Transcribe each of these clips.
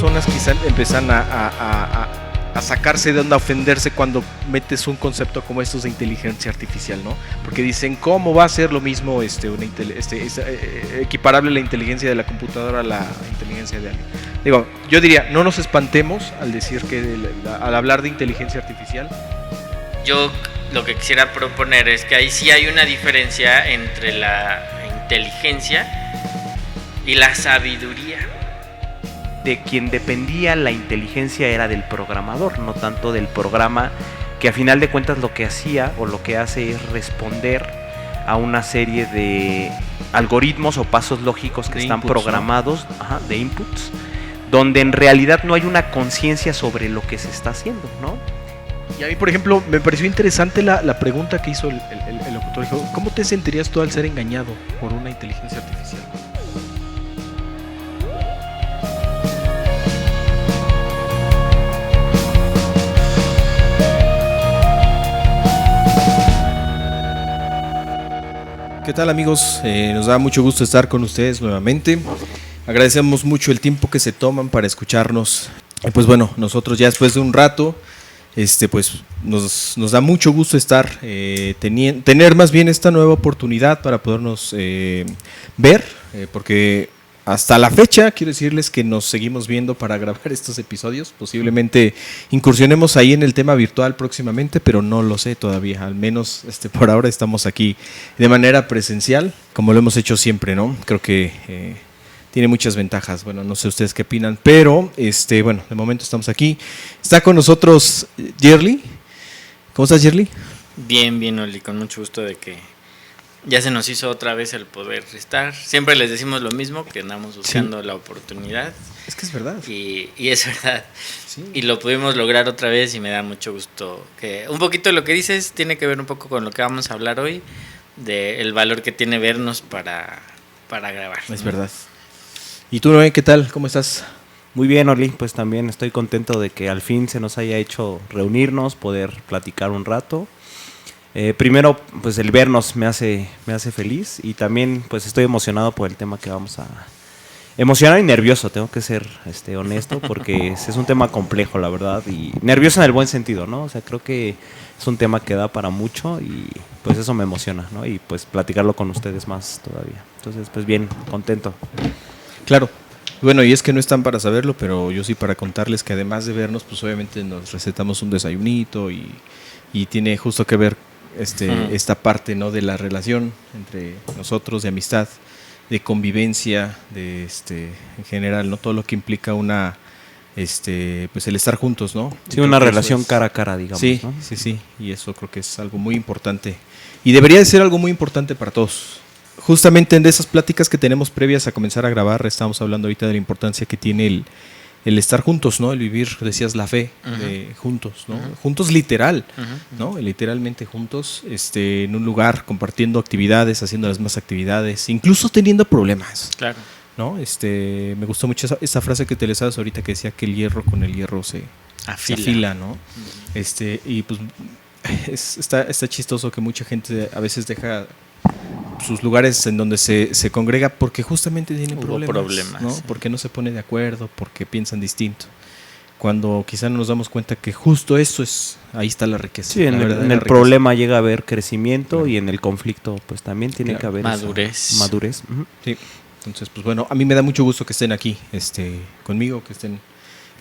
personas quizá empiezan a sacarse de onda, a ofenderse cuando metes un concepto como estos de inteligencia artificial, ¿no? Porque dicen, ¿cómo va a ser lo mismo equiparable la inteligencia de la computadora a la inteligencia de alguien? Digo, yo diría, no nos espantemos al decir que al hablar de inteligencia artificial. Yo lo que quisiera proponer es que ahí sí hay una diferencia entre la inteligencia y la sabiduría. De quien dependía la inteligencia era del programador, no tanto del programa, que a final de cuentas lo que hacía o lo que hace es responder a una serie de algoritmos o pasos lógicos que están programados, ¿no? De inputs, donde en realidad no hay una conciencia sobre lo que se está haciendo, ¿no? Y a mí, por ejemplo, me pareció interesante la pregunta que hizo el locutor. Dijo, ¿cómo te sentirías tú al ser engañado por una inteligencia artificial? ¿Qué tal, amigos? Nos da mucho gusto estar con ustedes nuevamente. Agradecemos mucho el tiempo que se toman para escucharnos. Pues bueno, nosotros ya después de un rato, pues nos da mucho gusto estar, tener más bien esta nueva oportunidad para podernos ver, porque hasta la fecha quiero decirles que nos seguimos viendo para grabar estos episodios. Posiblemente incursionemos ahí en el tema virtual próximamente, pero no lo sé todavía. Al menos por ahora estamos aquí de manera presencial, como lo hemos hecho siempre, ¿no? Creo que tiene muchas ventajas. Bueno, no sé ustedes qué opinan, pero bueno, de momento estamos aquí. Está con nosotros Yerli. ¿Cómo estás, Yerli? Bien, Oli, con mucho gusto de que ya se nos hizo otra vez el poder estar. Siempre les decimos lo mismo, que andamos buscando la oportunidad. Es que es verdad. Y es verdad. Sí. Y lo pudimos lograr otra vez y me da mucho gusto. Que un poquito de lo que dices tiene que ver un poco con lo que vamos a hablar hoy, del valor que tiene vernos para grabar. Es verdad. ¿Y tú, Noé, qué tal? ¿Cómo estás? Muy bien, Oli, pues también estoy contento de que al fin se nos haya hecho reunirnos, poder platicar un rato. Primero, pues el vernos me hace feliz, y también pues estoy emocionado por el tema que vamos a... Emocionado y nervioso, tengo que ser honesto, porque es un tema complejo, la verdad, y nervioso en el buen sentido, ¿no? O sea, creo que es un tema que da para mucho y pues eso me emociona, ¿no? Y pues platicarlo con ustedes más todavía. Entonces, pues bien, contento. Claro. Bueno, y es que no están para saberlo, pero yo sí para contarles que además de vernos, pues obviamente nos recetamos un desayunito y tiene justo que ver esta parte, ¿no? De la relación entre nosotros, de amistad, de convivencia, de en general, ¿no? Todo lo que implica una pues el estar juntos, ¿no? Sí, una relación cara a cara, digamos. Sí, ¿no? sí, y eso creo que es algo muy importante y debería de ser algo muy importante para todos. Justamente en esas pláticas que tenemos previas a comenzar a grabar, estamos hablando ahorita de la importancia que tiene el estar juntos, ¿no? El vivir, decías, la fe, juntos, ¿no? Juntos literal, ¿no? Literalmente juntos, en un lugar, compartiendo actividades, haciendo las mismas actividades, incluso teniendo problemas. Claro. ¿No? Me gustó mucho esa frase que te le sabes ahorita, que decía que el hierro con el hierro se afila, ¿no? Y pues está chistoso que mucha gente a veces deja sus lugares en donde se congrega porque justamente tienen problemas, ¿no? Sí. Porque no se pone de acuerdo, porque piensan distinto. Cuando quizá no nos damos cuenta que justo eso ahí está la riqueza. Sí, en el problema llega a haber crecimiento, claro. Y en el conflicto pues también tiene que haber madurez. Madurez. Sí. Entonces, pues bueno, a mí me da mucho gusto que estén aquí conmigo, que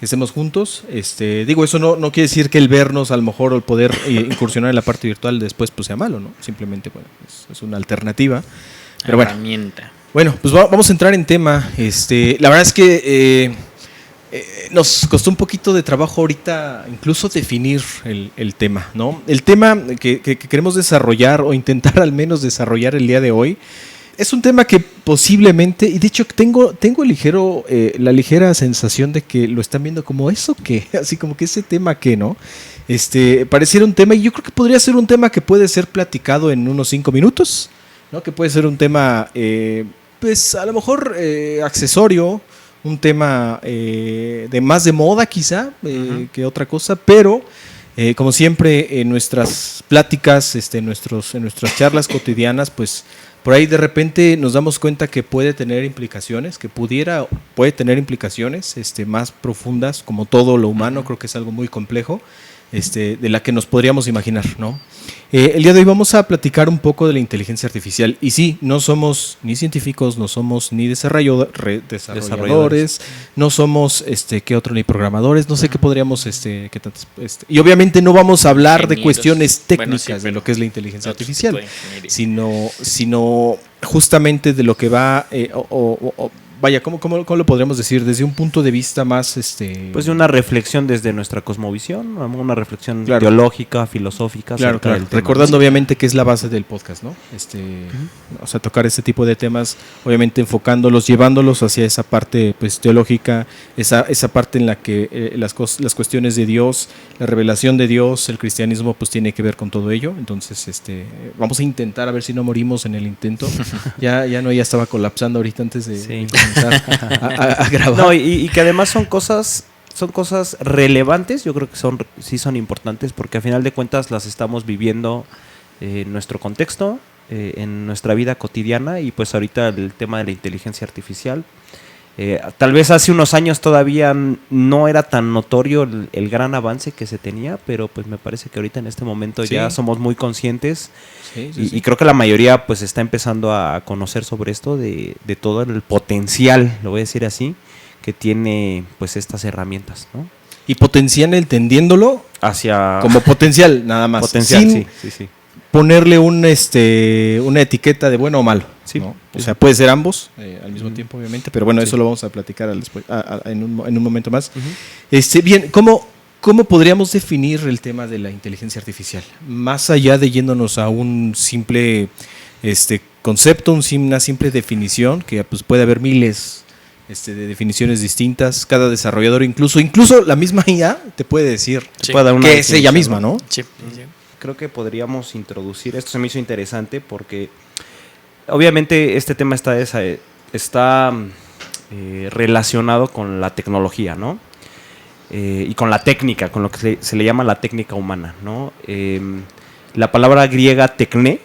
estemos juntos. Digo, eso no quiere decir que el vernos, a lo mejor, o el poder incursionar en la parte virtual después pues sea malo, ¿no? Simplemente, bueno, es una alternativa. Pero herramienta. Bueno, pues vamos a entrar en tema. La verdad es que nos costó un poquito de trabajo ahorita incluso definir el tema, ¿no? El tema que queremos desarrollar o intentar al menos desarrollar el día de hoy es un tema que posiblemente, y de hecho tengo la ligera sensación de que lo están viendo como eso que, así como que ese tema que, ¿no? Pareciera un tema, y yo creo que podría ser un tema que puede ser platicado en unos 5 minutos, ¿no? Que puede ser un tema, pues a lo mejor accesorio, un tema de más de moda quizá que otra cosa, pero como siempre en nuestras pláticas, en nuestras charlas cotidianas, pues por ahí de repente nos damos cuenta que puede tener implicaciones, puede tener implicaciones más profundas, como todo lo humano, creo que es algo muy complejo, de la que nos podríamos imaginar, ¿no? El día de hoy vamos a platicar un poco de la inteligencia artificial. Y sí, no somos ni científicos, no somos ni desarrolladores, no somos, ¿qué otro? Ni programadores, no sé qué podríamos, qué tantos, y obviamente no vamos a hablar de cuestiones técnicas de lo que es la inteligencia artificial, sino justamente de lo que va, vaya, ¿cómo lo podríamos decir? Desde un punto de vista más... Pues de una reflexión desde nuestra cosmovisión, una reflexión teológica, filosófica. Claro. Recordando obviamente que es la base del podcast, ¿no? O sea, tocar este tipo de temas, obviamente enfocándolos, llevándolos hacia esa parte pues teológica, esa parte en la que las cuestiones de Dios, la revelación de Dios, el cristianismo pues tiene que ver con todo ello. Entonces, vamos a intentar a ver si no morimos en el intento. Ya estaba colapsando ahorita antes de a grabar. No, y que además son cosas relevantes, yo creo que sí son importantes, porque a final de cuentas las estamos viviendo en nuestro contexto, en nuestra vida cotidiana, y pues ahorita el tema de la inteligencia artificial. Tal vez hace unos años todavía no era tan notorio el gran avance que se tenía, pero pues me parece que ahorita en este momento ya somos muy conscientes y creo que la mayoría pues está empezando a conocer sobre esto de todo el potencial, lo voy a decir así, que tiene pues estas herramientas, ¿no? Y potencial entendiéndolo hacia como potencial, nada más. Potencial, sí. Ponerle una etiqueta de bueno o malo, sí, ¿no? O sea, puede ser ambos al mismo tiempo, obviamente, pero bueno, eso lo vamos a platicar en un momento más. Bien, ¿cómo podríamos definir el tema de la inteligencia artificial? Más allá de yéndonos a un simple concepto, una simple definición, que pues puede haber miles de definiciones distintas, cada desarrollador, incluso la misma IA te puede decir que es ella misma, ¿no? Sí. Creo que podríamos introducir, esto se me hizo interesante porque obviamente este tema está relacionado con la tecnología, ¿no? Y con la técnica, con lo que se le llama la técnica humana, ¿no? La palabra griega tekné,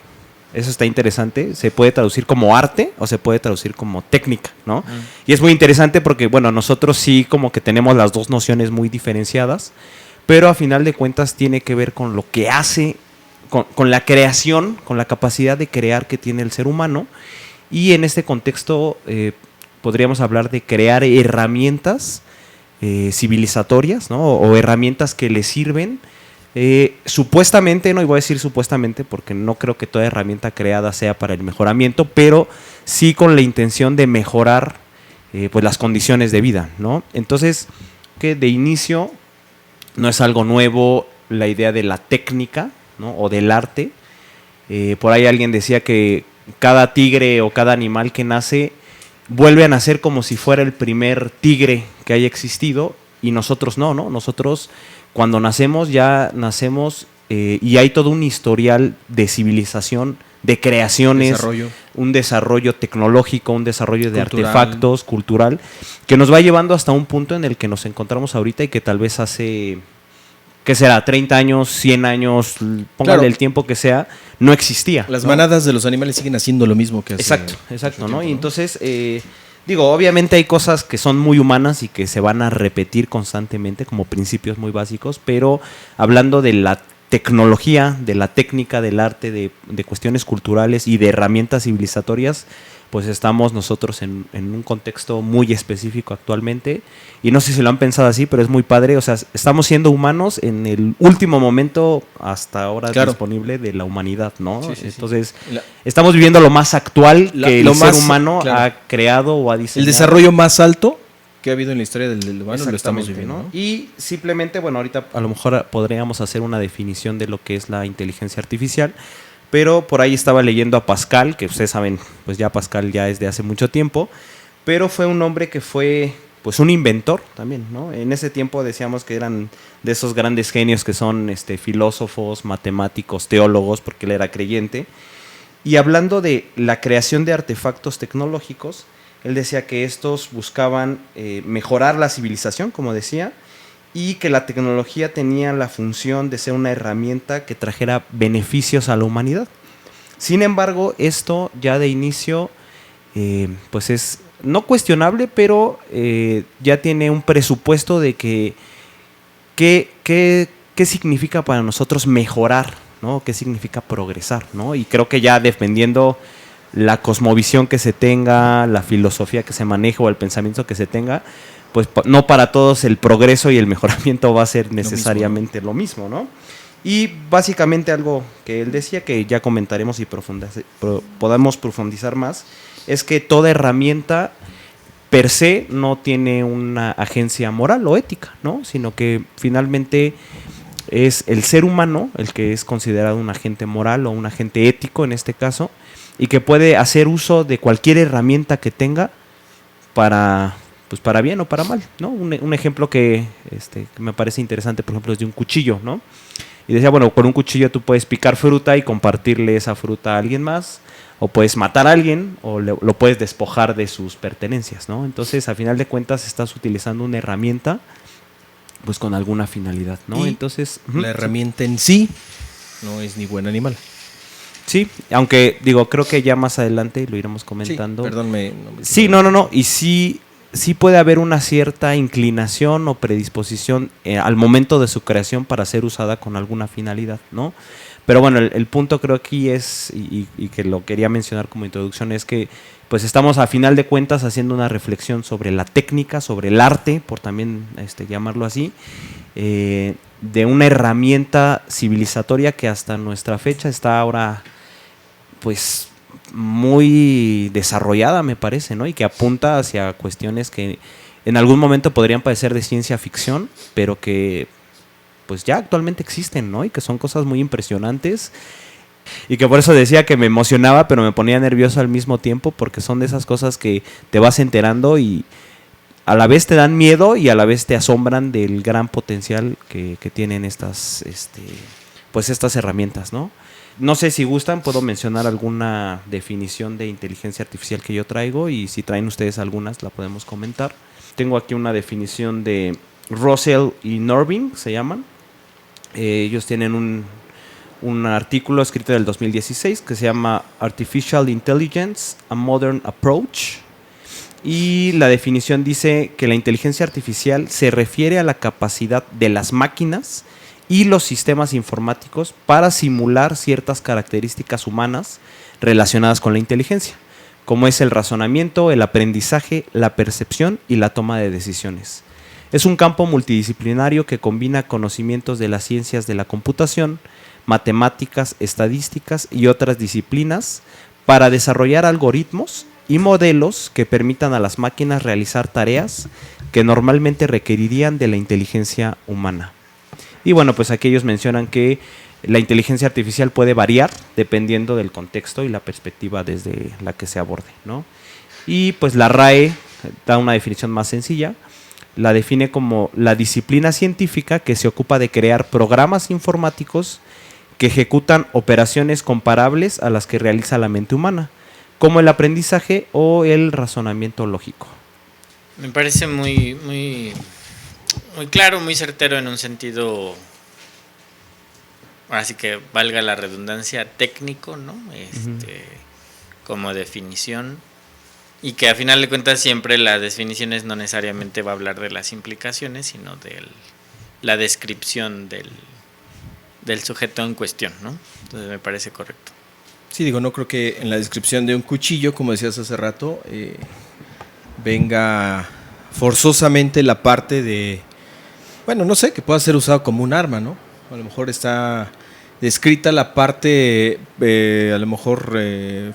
eso está interesante, se puede traducir como arte o se puede traducir como técnica, ¿no? Y es muy interesante porque, bueno, nosotros sí como que tenemos las dos nociones muy diferenciadas, pero a final de cuentas tiene que ver con lo que hace, con la creación, con la capacidad de crear que tiene el ser humano. Y en este contexto podríamos hablar de crear herramientas civilizatorias, ¿no? O herramientas que le sirven supuestamente, no, y voy a decir supuestamente porque no creo que toda herramienta creada sea para el mejoramiento, pero sí con la intención de mejorar pues las condiciones de vida, ¿no? Entonces, que de inicio no es algo nuevo la idea de la técnica, ¿no? O del arte. Por ahí alguien decía que cada tigre o cada animal que nace vuelve a nacer como si fuera el primer tigre que haya existido, y nosotros no. Nosotros cuando nacemos ya nacemos y hay todo un historial de civilización, de creaciones, un desarrollo tecnológico, un desarrollo de artefactos, cultural, que nos va llevando hasta un punto en el que nos encontramos ahorita y que tal vez hace, ¿qué será? 30 años, 100 años, póngale el tiempo que sea, no existía. Las manadas de los animales siguen haciendo lo mismo que hace. Exacto, ¿no? Y entonces, obviamente hay cosas que son muy humanas y que se van a repetir constantemente como principios muy básicos, pero hablando de la tecnología, de la técnica, del arte, de cuestiones culturales y de herramientas civilizatorias, pues estamos nosotros en un contexto muy específico actualmente, y no sé si lo han pensado así, pero es muy padre. O sea, estamos siendo humanos en el último momento hasta ahora disponible de la humanidad, ¿no? Entonces, estamos viviendo lo más actual que el ser humano ha creado o ha diseñado. El desarrollo más alto que ha habido en la historia del humano lo estamos viviendo, ¿no? Y simplemente, bueno, ahorita a lo mejor podríamos hacer una definición de lo que es la inteligencia artificial, pero por ahí estaba leyendo a Pascal, que ustedes saben, pues ya Pascal ya es de hace mucho tiempo, pero fue un hombre que fue pues un inventor también, ¿no? En ese tiempo decíamos que eran de esos grandes genios que son filósofos, matemáticos, teólogos, porque él era creyente. Y hablando de la creación de artefactos tecnológicos, él decía que estos buscaban mejorar la civilización, como decía, y que la tecnología tenía la función de ser una herramienta que trajera beneficios a la humanidad. Sin embargo, esto ya de inicio, pues es no cuestionable, pero ya tiene un presupuesto de que qué significa para nosotros mejorar, ¿no? ¿Qué significa progresar, ¿no? Y creo que ya dependiendo la cosmovisión que se tenga, la filosofía que se maneje o el pensamiento que se tenga, pues no para todos el progreso y el mejoramiento va a ser necesariamente lo mismo, ¿no? Y básicamente algo que él decía, que ya comentaremos y podamos profundizar más, es que toda herramienta per se no tiene una agencia moral o ética, ¿no? Sino que finalmente es el ser humano el que es considerado un agente moral o un agente ético en este caso, y que puede hacer uso de cualquier herramienta que tenga para, pues para bien o para mal, ¿no? Un ejemplo que me parece interesante, por ejemplo, es de un cuchillo, ¿no? Y decía, bueno, con un cuchillo tú puedes picar fruta y compartirle esa fruta a alguien más, o puedes matar a alguien, o lo puedes despojar de sus pertenencias, ¿no? Entonces, a final de cuentas, estás utilizando una herramienta, pues con alguna finalidad, ¿no? Y entonces, la herramienta en sí no es ni buena ni mala. Sí, aunque digo, creo que ya más adelante lo iremos comentando. Sí, perdón, Sí, no, y sí puede haber una cierta inclinación o predisposición al momento de su creación para ser usada con alguna finalidad, ¿no? Pero bueno, el punto creo aquí es, y que lo quería mencionar como introducción, es que pues estamos a final de cuentas haciendo una reflexión sobre la técnica, sobre el arte, por también llamarlo así, de una herramienta civilizatoria que hasta nuestra fecha está ahora pues muy desarrollada, me parece, ¿no? Y que apunta hacia cuestiones que en algún momento podrían parecer de ciencia ficción, pero que pues ya actualmente existen, ¿no? Y que son cosas muy impresionantes. Y que por eso decía que me emocionaba, pero me ponía nervioso al mismo tiempo, porque son de esas cosas que te vas enterando y a la vez te dan miedo y a la vez te asombran del gran potencial que tienen estas herramientas, ¿no? No sé si gustan, puedo mencionar alguna definición de inteligencia artificial que yo traigo, y si traen ustedes algunas la podemos comentar. Tengo aquí una definición de Russell y Norvin, se llaman. Ellos tienen un artículo escrito del 2016 que se llama Artificial Intelligence, a Modern Approach. Y la definición dice que la inteligencia artificial se refiere a la capacidad de las máquinas y los sistemas informáticos para simular ciertas características humanas relacionadas con la inteligencia, como es el razonamiento, el aprendizaje, la percepción y la toma de decisiones. Es un campo multidisciplinario que combina conocimientos de las ciencias de la computación, matemáticas, estadísticas y otras disciplinas para desarrollar algoritmos y modelos que permitan a las máquinas realizar tareas que normalmente requerirían de la inteligencia humana. Y bueno, pues aquí ellos mencionan que la inteligencia artificial puede variar dependiendo del contexto y la perspectiva desde la que se aborde, ¿no? Y pues la RAE da una definición más sencilla. La define como la disciplina científica que se ocupa de crear programas informáticos que ejecutan operaciones comparables a las que realiza la mente humana, como el aprendizaje o el razonamiento lógico. Me parece muy claro, muy certero en un sentido, así que valga la redundancia, técnico, ¿no? Como definición, y que a final de cuentas siempre las definiciones no necesariamente va a hablar de las implicaciones, sino de la descripción del sujeto en cuestión, ¿no? Entonces me parece correcto. Sí, digo, no creo que en la descripción de un cuchillo, como decías hace rato, venga forzosamente la parte de, bueno, no sé, que pueda ser usado como un arma, ¿no? A lo mejor está descrita la parte, a lo mejor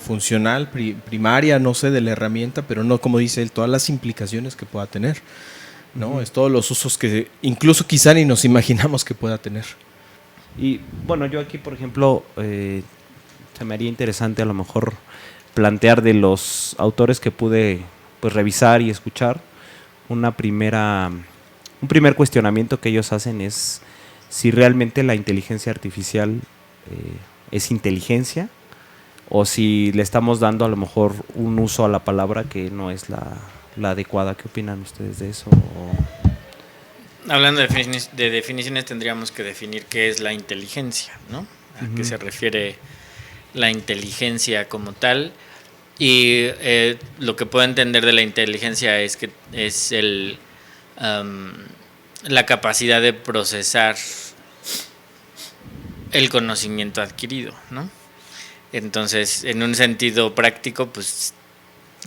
funcional, primaria, no sé, de la herramienta, pero no, como dice él, todas las implicaciones que pueda tener, ¿no? Es todos los usos que incluso quizá ni nos imaginamos que pueda tener. Y bueno, yo aquí, por ejemplo, se me haría interesante a lo mejor plantear de los autores que pude pues revisar y escuchar, un primer cuestionamiento que ellos hacen es si realmente la inteligencia artificial es inteligencia, o si le estamos dando a lo mejor un uso a la palabra que no es la adecuada. ¿Qué opinan ustedes de eso? Hablando de definiciones, tendríamos que definir qué es la inteligencia, ¿no? ¿A qué se refiere la inteligencia como tal. Y lo que puedo entender de la inteligencia es que es la capacidad de procesar el conocimiento adquirido, ¿no? Entonces, en un sentido práctico, pues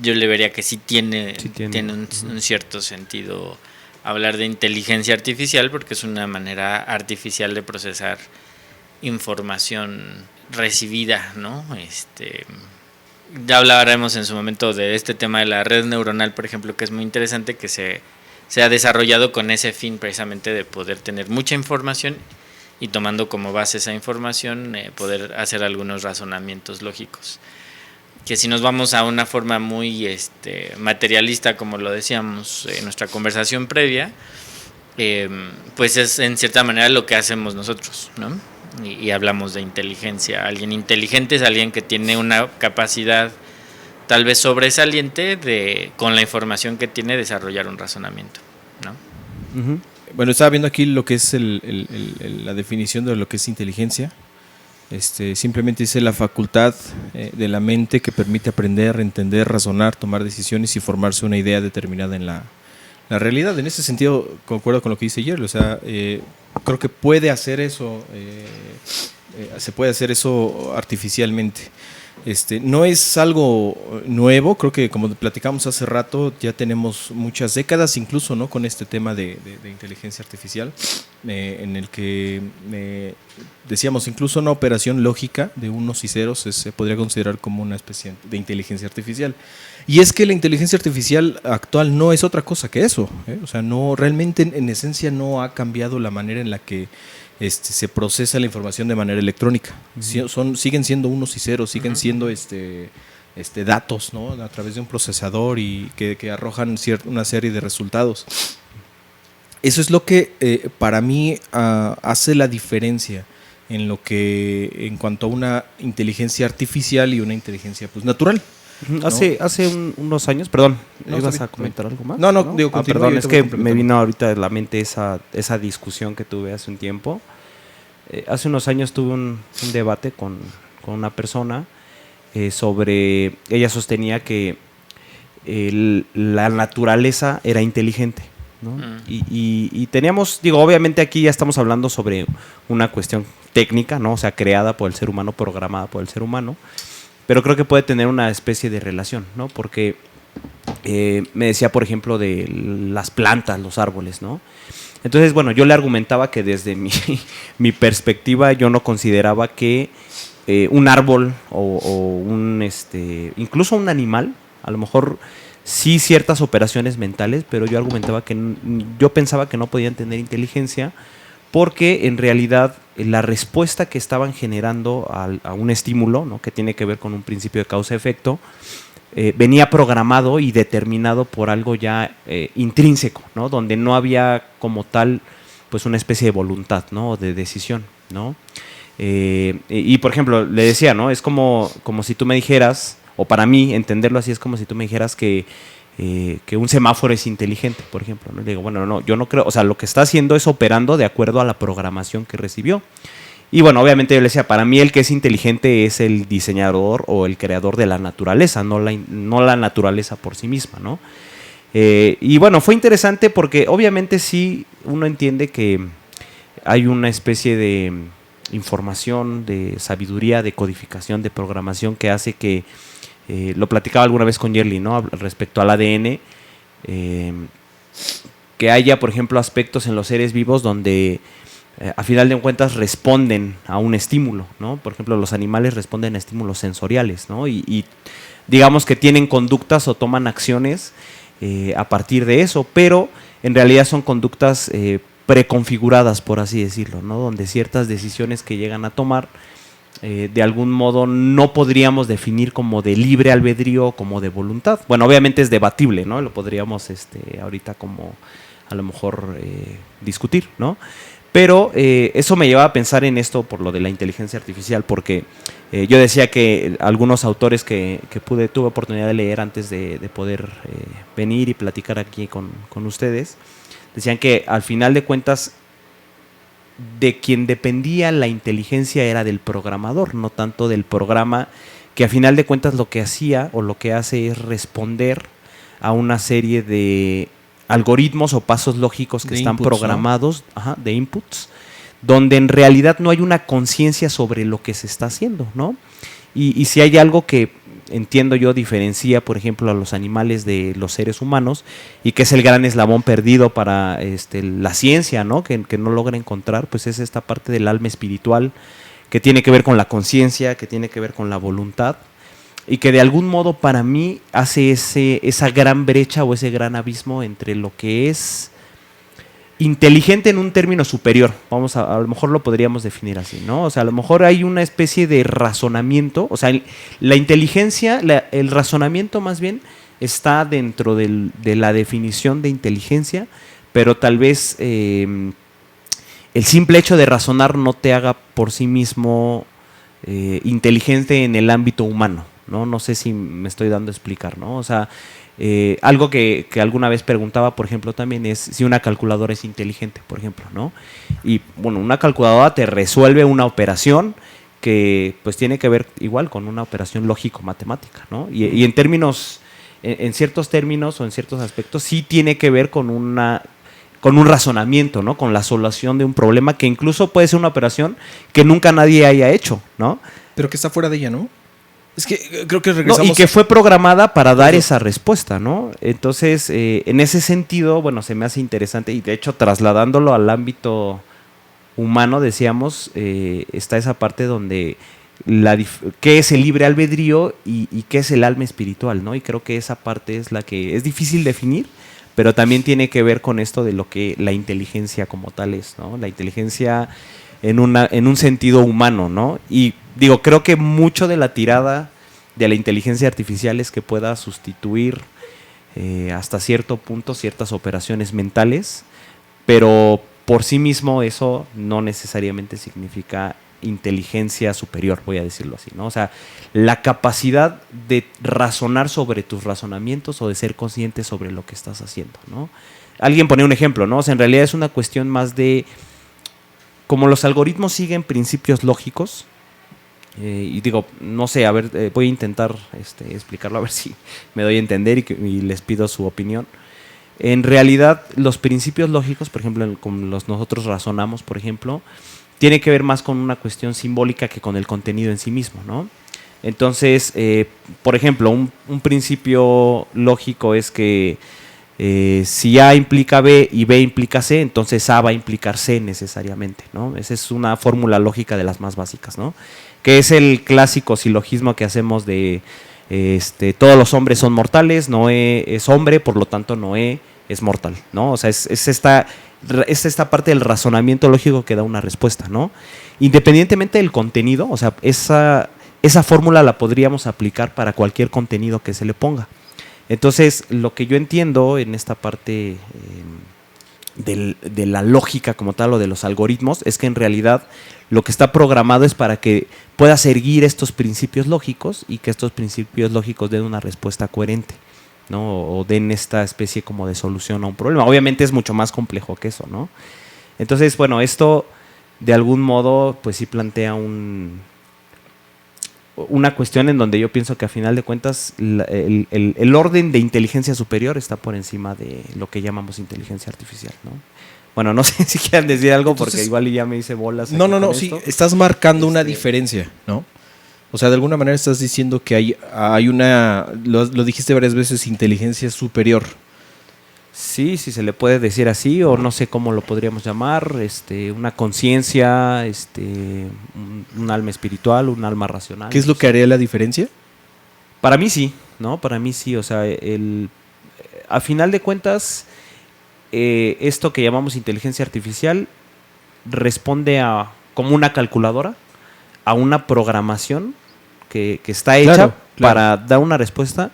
yo le vería que sí tiene un cierto sentido hablar de inteligencia artificial, porque es una manera artificial de procesar información recibida, ¿no? Ya hablaremos en su momento de este tema de la red neuronal, por ejemplo, que es muy interesante, que se ha desarrollado con ese fin precisamente de poder tener mucha información y tomando como base esa información poder hacer algunos razonamientos lógicos. Que si nos vamos a una forma muy materialista, como lo decíamos en nuestra conversación previa, pues es en cierta manera lo que hacemos nosotros, ¿no? Y hablamos de inteligencia. Alguien inteligente es alguien que tiene una capacidad tal vez sobresaliente de, con la información que tiene, desarrollar un razonamiento, ¿no? Uh-huh. Bueno, estaba viendo aquí lo que es la definición de lo que es inteligencia. Simplemente dice la facultad de la mente que permite aprender, entender, razonar, tomar decisiones y formarse una idea determinada en la realidad. En ese sentido, concuerdo con lo que dice Jerry. O sea, creo que puede hacer eso, se puede hacer eso artificialmente. No es algo nuevo, creo que como platicamos hace rato, ya tenemos muchas décadas incluso, ¿no?, con este tema de inteligencia artificial, en el que decíamos incluso una operación lógica de unos y ceros se podría considerar como una especie de inteligencia artificial. Y es que la inteligencia artificial actual no es otra cosa que eso, ¿eh? O sea, no, realmente en esencia no ha cambiado la manera en la que se procesa la información de manera electrónica. Siguen siendo unos y ceros, siguen siendo datos, ¿no?, a través de un procesador y que arrojan una serie de resultados. Eso es lo que para mí hace la diferencia en cuanto a una inteligencia artificial y una inteligencia pues natural. ¿No? Hace unos años, perdón, ¿ibas a comentar algo más? No, digo, perdón, es que me vino ahorita de la mente esa discusión que tuve hace un tiempo. Hace unos años tuve un debate con una persona sobre, ella sostenía que la naturaleza era inteligente, ¿no? Y teníamos, digo, obviamente aquí ya estamos hablando sobre una cuestión técnica, ¿no? O sea, creada por el ser humano, programada por el ser humano. Pero creo que puede tener una especie de relación, ¿no? Porque me decía, por ejemplo, de las plantas, los árboles, ¿no? Entonces, bueno, yo le argumentaba que desde mi perspectiva yo no consideraba que un árbol o incluso un animal, a lo mejor sí ciertas operaciones mentales, pero yo argumentaba que yo pensaba que no podían tener inteligencia porque en realidad la respuesta que estaban generando a un estímulo, ¿no?, que tiene que ver con un principio de causa-efecto, venía programado y determinado por algo ya intrínseco, ¿no?, donde no había como tal pues una especie de voluntad, ¿no?, de decisión, ¿no? Y por ejemplo, le decía, ¿no?, es como si tú me dijeras, o para mí entenderlo así es como si tú me dijeras que un semáforo es inteligente, por ejemplo, ¿no? Le digo, bueno, no, yo no creo, o sea, lo que está haciendo es operando de acuerdo a la programación que recibió. Y bueno, obviamente yo le decía, para mí el que es inteligente es el diseñador o el creador de la naturaleza, no la naturaleza por sí misma, ¿no? Y bueno, fue interesante porque obviamente sí uno entiende que hay una especie de información, de sabiduría, de codificación, de programación que hace que lo platicaba alguna vez con Yerli, ¿no?, respecto al ADN, que haya, por ejemplo, aspectos en los seres vivos donde a final de cuentas responden a un estímulo, ¿no? Por ejemplo, los animales responden a estímulos sensoriales, ¿no? Y digamos que tienen conductas o toman acciones a partir de eso, pero en realidad son conductas preconfiguradas, por así decirlo, ¿no?, donde ciertas decisiones que llegan a tomar de algún modo no podríamos definir como de libre albedrío o como de voluntad. Bueno, obviamente es debatible, ¿no? Lo podríamos ahorita como a lo mejor discutir, ¿no? Pero eso me llevaba a pensar en esto por lo de la inteligencia artificial, porque yo decía que algunos autores que tuve oportunidad de leer antes de poder venir y platicar aquí con ustedes, decían que al final de cuentas de quien dependía la inteligencia era del programador, no tanto del programa, que a final de cuentas lo que hacía o lo que hace es responder a una serie de algoritmos o pasos lógicos que están programados, ¿no? De inputs, donde en realidad no hay una conciencia sobre lo que se está haciendo, ¿no? Y si hay algo que entiendo yo diferencia, por ejemplo, a los animales de los seres humanos, y que es el gran eslabón perdido para la ciencia, ¿no? Que no logra encontrar, pues es esta parte del alma espiritual, que tiene que ver con la conciencia, que tiene que ver con la voluntad, y que de algún modo para mí hace esa gran brecha o ese gran abismo entre lo que es inteligente en un término superior. A lo mejor lo podríamos definir así, ¿no? O sea, a lo mejor hay una especie de razonamiento, o sea, la inteligencia, el razonamiento más bien está dentro de la definición de inteligencia, pero tal vez el simple hecho de razonar no te haga por sí mismo inteligente en el ámbito humano, ¿no? No sé si me estoy dando a explicar, ¿no? O sea, algo que alguna vez preguntaba, por ejemplo, también es si una calculadora es inteligente, por ejemplo, ¿no? Y bueno, una calculadora te resuelve una operación que pues tiene que ver igual con una operación lógico-matemática, ¿no? Y en términos, en ciertos términos o en ciertos aspectos, sí tiene que ver con un razonamiento, ¿no? Con la solución de un problema que incluso puede ser una operación que nunca nadie haya hecho, ¿no? Pero que está fuera de ella, ¿no? Es que creo que regresamos... No, y que fue programada para dar esa respuesta, ¿no? Entonces, en ese sentido, bueno, se me hace interesante, y de hecho trasladándolo al ámbito humano, decíamos, está esa parte donde qué es el libre albedrío y qué es el alma espiritual, ¿no? Y creo que esa parte es la que es difícil definir, pero también tiene que ver con esto de lo que la inteligencia como tal es, ¿no? La inteligencia en un sentido humano, ¿no? Y digo, creo que mucho de la tirada de la inteligencia artificial es que pueda sustituir hasta cierto punto ciertas operaciones mentales, pero por sí mismo eso no necesariamente significa inteligencia superior, voy a decirlo así, ¿no? O sea, la capacidad de razonar sobre tus razonamientos o de ser consciente sobre lo que estás haciendo, ¿no? Alguien ponía un ejemplo, ¿no? O sea, en realidad es una cuestión más de, como los algoritmos siguen principios lógicos, y digo, no sé, a ver, voy a intentar explicarlo a ver si me doy a entender y les pido su opinión. En realidad, los principios lógicos, por ejemplo, como nosotros razonamos, por ejemplo, tiene que ver más con una cuestión simbólica que con el contenido en sí mismo, ¿no? Entonces, por ejemplo, un principio lógico es que si A implica B y B implica C, entonces A va a implicar C necesariamente, ¿no? Esa es una fórmula lógica de las más básicas, ¿no? Que es el clásico silogismo que hacemos de todos los hombres son mortales, Noé es hombre, por lo tanto Noé es mortal, ¿no? O sea, es esta parte del razonamiento lógico que da una respuesta, ¿no? Independientemente del contenido, o sea, esa fórmula la podríamos aplicar para cualquier contenido que se le ponga. Entonces, lo que yo entiendo en esta parte de la lógica como tal o de los algoritmos es que en realidad lo que está programado es para que pueda seguir estos principios lógicos y que estos principios lógicos den una respuesta coherente, ¿no? O den esta especie como de solución a un problema. Obviamente es mucho más complejo que eso, ¿no? Entonces, bueno, esto de algún modo pues sí plantea una cuestión en donde yo pienso que a final de cuentas el orden de inteligencia superior está por encima de lo que llamamos inteligencia artificial, ¿no? Bueno, no sé si quieran decir algo. Entonces, porque igual ya me hice bolas. No, sí, estás marcando una diferencia, ¿no? O sea, de alguna manera estás diciendo que hay una, lo dijiste varias veces, inteligencia superior. Sí, se le puede decir así, o no sé cómo lo podríamos llamar, una conciencia, un alma espiritual, un alma racional. ¿Qué es lo que haría la diferencia? Para mí sí, ¿no? Para mí sí, o sea, a final de cuentas, esto que llamamos inteligencia artificial responde a, como una calculadora, a una programación que está hecha para dar una respuesta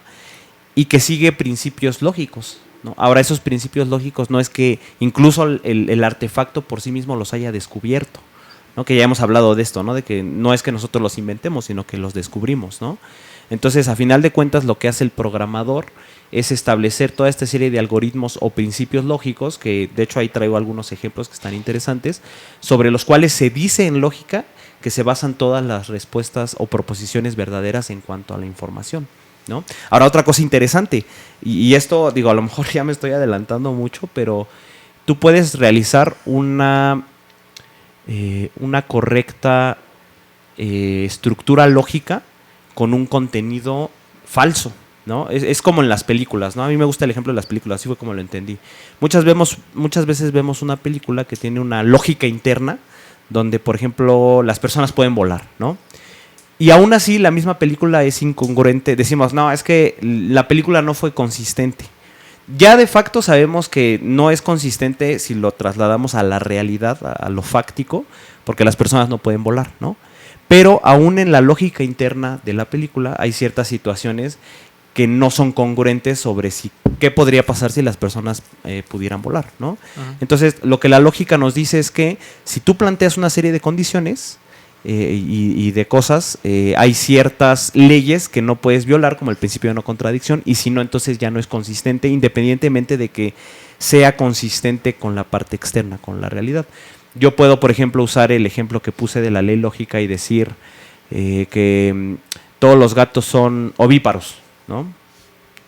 y que sigue principios lógicos, ¿no? Ahora, esos principios lógicos no es que incluso el artefacto por sí mismo los haya descubierto, ¿no? Que ya hemos hablado de esto, ¿no? De que no es que nosotros los inventemos, sino que los descubrimos, ¿no? Entonces, a final de cuentas, lo que hace el programador es establecer toda esta serie de algoritmos o principios lógicos, que de hecho ahí traigo algunos ejemplos que están interesantes, sobre los cuales se dice en lógica que se basan todas las respuestas o proposiciones verdaderas en cuanto a la información, ¿no? Ahora, otra cosa interesante, y esto, digo, a lo mejor ya me estoy adelantando mucho, pero tú puedes realizar una correcta estructura lógica con un contenido falso, ¿no? Es como en las películas, ¿no? A mí me gusta el ejemplo de las películas, así fue como lo entendí. Muchas veces vemos una película que tiene una lógica interna donde, por ejemplo, las personas pueden volar, ¿no? Y aún así la misma película es incongruente. Decimos, no, es que la película no fue consistente. Ya de facto sabemos que no es consistente si lo trasladamos a la realidad, a lo fáctico, porque las personas no pueden volar, ¿no? Pero aún en la lógica interna de la película hay ciertas situaciones que no son congruentes sobre qué podría pasar si las personas pudieran volar, ¿no? Uh-huh. Entonces, lo que la lógica nos dice es que si tú planteas una serie de condiciones y de cosas, hay ciertas leyes que no puedes violar, como el principio de no contradicción, y si no, entonces ya no es consistente, independientemente de que sea consistente con la parte externa, con la realidad. Yo puedo, por ejemplo, usar el ejemplo que puse de la ley lógica y decir que todos los gatos son ovíparos, ¿no?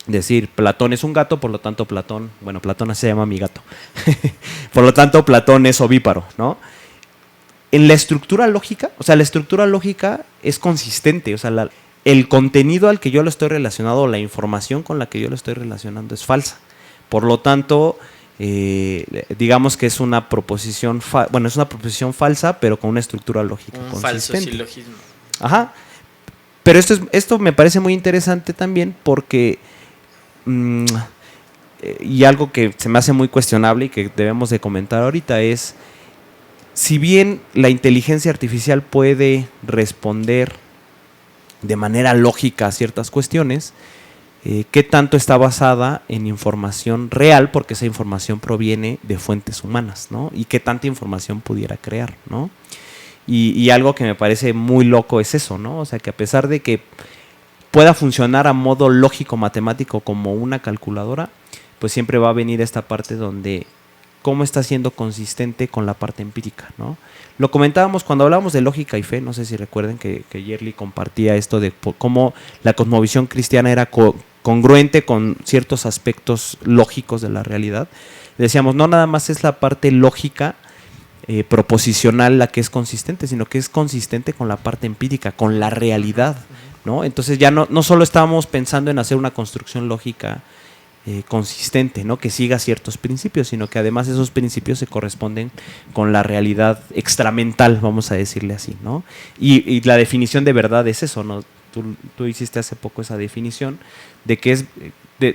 Decir, Platón es un gato, por lo tanto Platón así se llama mi gato, por lo tanto Platón es ovíparo, ¿no? En la estructura lógica, o sea, la estructura lógica es consistente, o sea, el contenido al que yo lo estoy relacionado, la información con la que yo lo estoy relacionando es falsa. Por lo tanto, digamos que es una proposición, es una proposición falsa, pero con una estructura lógica consistente. Falso silogismo. Ajá. Pero esto me parece muy interesante también porque y algo que se me hace muy cuestionable y que debemos de comentar ahorita es, si bien la inteligencia artificial puede responder de manera lógica a ciertas cuestiones, ¿qué tanto está basada en información real? Porque esa información proviene de fuentes humanas, ¿no? Y qué tanta información pudiera crear, ¿no? Y algo que me parece muy loco es eso, ¿no? O sea, que a pesar de que pueda funcionar a modo lógico matemático como una calculadora, pues siempre va a venir esta parte donde cómo está siendo consistente con la parte empírica, ¿no? Lo comentábamos cuando hablábamos de lógica y fe, no sé si recuerden que Yerli compartía esto de cómo la cosmovisión cristiana era congruente con ciertos aspectos lógicos de la realidad. Decíamos, no nada más es la parte lógica proposicional la que es consistente, sino que es consistente con la parte empírica, con la realidad, ¿no? Entonces ya no solo estábamos pensando en hacer una construcción lógica consistente, ¿no? Que siga ciertos principios, sino que además esos principios se corresponden con la realidad extramental, vamos a decirle así, ¿no? Y la definición de verdad es eso, ¿no? Tú hiciste hace poco esa definición de que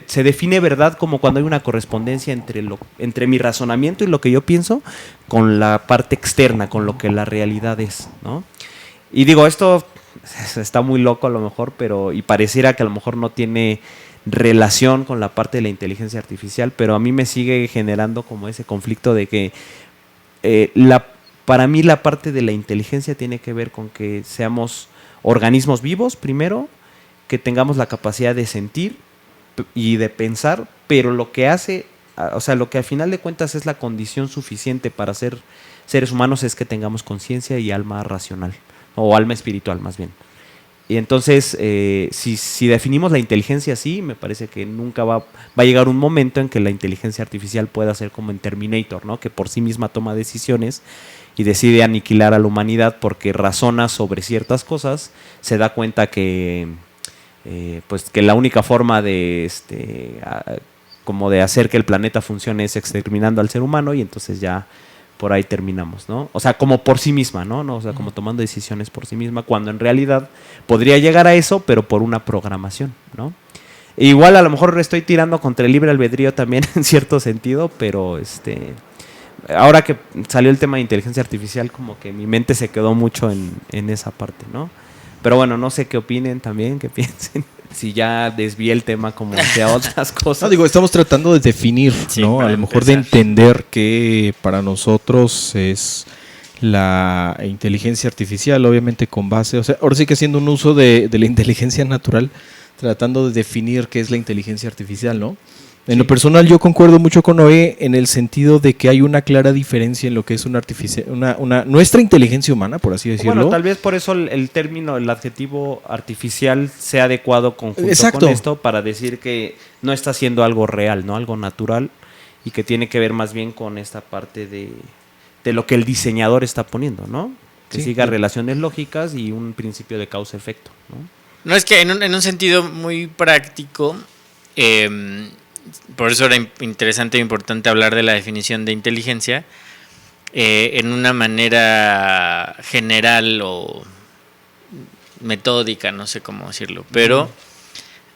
se define verdad como cuando hay una correspondencia entre mi razonamiento y lo que yo pienso con la parte externa, con lo que la realidad es, ¿no? Y digo, esto está muy loco a lo mejor, y pareciera que a lo mejor no tiene relación con la parte de la inteligencia artificial, pero a mí me sigue generando como ese conflicto de que para mí la parte de la inteligencia tiene que ver con que seamos organismos vivos primero, que tengamos la capacidad de sentir y de pensar, pero lo que hace, o sea, lo que al final de cuentas es la condición suficiente para ser seres humanos es que tengamos conciencia y alma racional, o alma espiritual más bien. Y entonces, si definimos la inteligencia así, me parece que nunca va a llegar un momento en que la inteligencia artificial pueda ser como en Terminator, ¿no? Que por sí misma toma decisiones y decide aniquilar a la humanidad porque razona sobre ciertas cosas, se da cuenta que que la única forma de como de hacer que el planeta funcione es exterminando al ser humano, y entonces ya por ahí terminamos, ¿no? O sea, como por sí misma, ¿no? O sea, como tomando decisiones por sí misma, cuando en realidad podría llegar a eso, pero por una programación, ¿no? E igual a lo mejor estoy tirando contra el libre albedrío también en cierto sentido, pero ahora que salió el tema de inteligencia artificial, como que mi mente se quedó mucho en esa parte, ¿no? Pero bueno, no sé qué opinen también, qué piensen. Si ya desvié el tema como hacia otras cosas. No, digo, estamos tratando de definir, sí, ¿no? A lo mejor de entender que para nosotros es la inteligencia artificial, obviamente con base, o sea, ahora sí que haciendo un uso de la inteligencia natural, tratando de definir qué es la inteligencia artificial, ¿no? En lo personal yo concuerdo mucho con Noé en el sentido de que hay una clara diferencia en lo que es nuestra inteligencia humana, por así decirlo. Bueno, tal vez por eso el término, el adjetivo artificial sea adecuado conjunto Exacto. con esto para decir que no está haciendo algo real, ¿no? Algo natural y que tiene que ver más bien con esta parte de lo que el diseñador está poniendo, ¿no? Que Sí. siga relaciones lógicas y un principio de causa-efecto, ¿no? No, es que en un sentido muy práctico, por eso era interesante e importante hablar de la definición de inteligencia en una manera general o metódica, no sé cómo decirlo, pero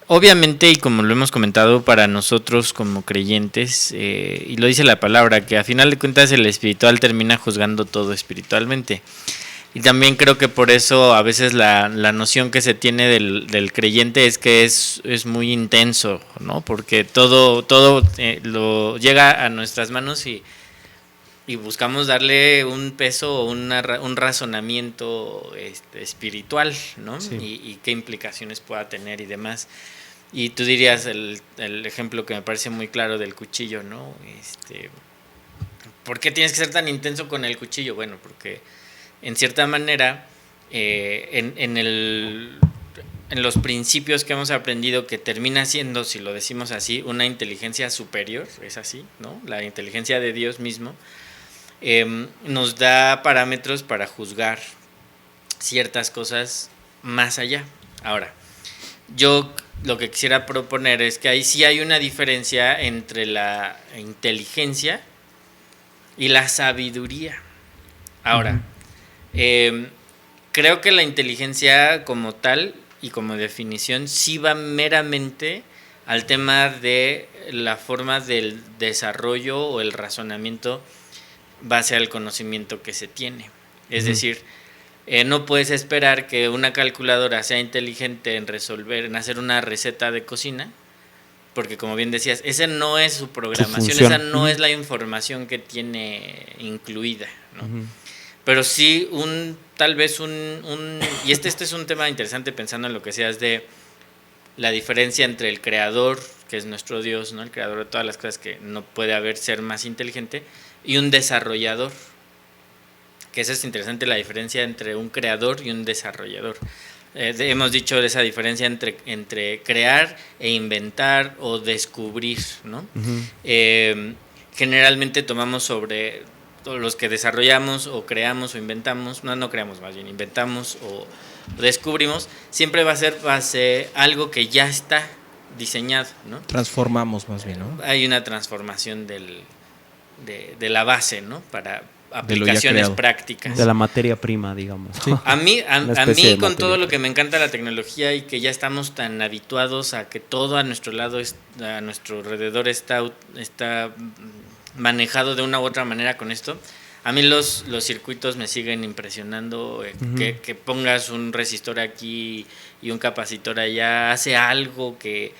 obviamente, y como lo hemos comentado, para nosotros como creyentes, y lo dice la palabra, que a final de cuentas el espiritual termina juzgando todo espiritualmente. Y también creo que por eso a veces la noción que se tiene del creyente es que es muy intenso, ¿no? Porque todo lo llega a nuestras manos y buscamos darle un peso o un razonamiento espiritual, ¿no? Sí. Y qué implicaciones pueda tener y demás. Y tú dirías el ejemplo que me parece muy claro del cuchillo, ¿no? ¿Por qué tienes que ser tan intenso con el cuchillo? Bueno, porque en cierta manera, en los principios que hemos aprendido, que termina siendo, si lo decimos así, una inteligencia superior, es así, ¿no? La inteligencia de Dios mismo, nos da parámetros para juzgar ciertas cosas más allá. Ahora, yo lo que quisiera proponer es que ahí sí hay una diferencia entre la inteligencia y la sabiduría. Ahora, creo que la inteligencia como tal y como definición sí va meramente al tema de la forma del desarrollo o el razonamiento base al conocimiento que se tiene. Es decir, no puedes esperar que una calculadora sea inteligente en hacer una receta de cocina, porque como bien decías, esa no es su programación, esa no es la información que tiene incluida, ¿no? Pero sí tal vez y este es un tema interesante pensando en lo que decías de la diferencia entre el creador, que es nuestro Dios, ¿no? El creador de todas las cosas, que no puede haber ser más inteligente, y un desarrollador, que esa es interesante, la diferencia entre un creador y un desarrollador. Hemos dicho esa diferencia entre crear e inventar o descubrir, ¿no? Generalmente tomamos sobre los que desarrollamos o creamos o inventamos, no creamos, más bien inventamos o descubrimos, siempre va a ser base algo que ya está diseñado, ¿no? Transformamos más bien, ¿no? Hay una transformación de la base, ¿no? Para aplicaciones prácticas. De la materia prima, digamos. Sí. A mí con todo lo que me encanta la tecnología y que ya estamos tan habituados a que todo a nuestro lado, a nuestro alrededor está manejado de una u otra manera con esto. A mí los circuitos me siguen impresionando, que pongas un resistor aquí y un capacitor allá, hace algo que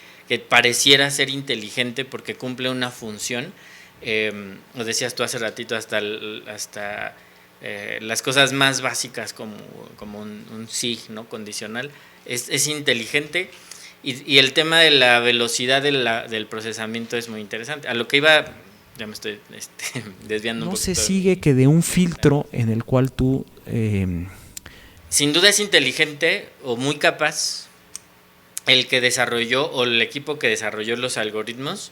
pareciera ser inteligente porque cumple una función. Lo decías tú hace ratito, hasta las cosas más básicas como un SIG, ¿no? Condicional, es inteligente. Y el tema de la velocidad del procesamiento es muy interesante. A lo que iba... Ya me estoy desviando un poquito. No se sigue que de un filtro en el cual tú... Sin duda es inteligente o muy capaz el que desarrolló o el equipo que desarrolló los algoritmos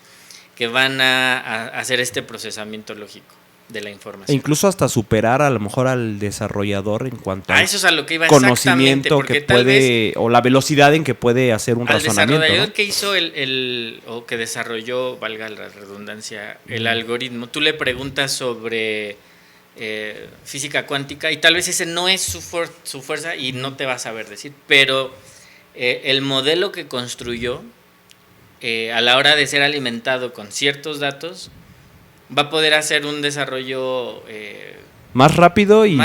que van a hacer este procesamiento lógico de la información. E incluso hasta superar a lo mejor al desarrollador en cuanto eso es a lo que iba conocimiento que puede, o la velocidad en que puede hacer un razonamiento. Al desarrollador, ¿no? Que hizo o que desarrolló, valga la redundancia, el algoritmo, tú le preguntas sobre física cuántica y tal vez ese no es su fuerza y no te va a saber decir, pero el modelo que construyó a la hora de ser alimentado con ciertos datos va a poder hacer un desarrollo más rápido y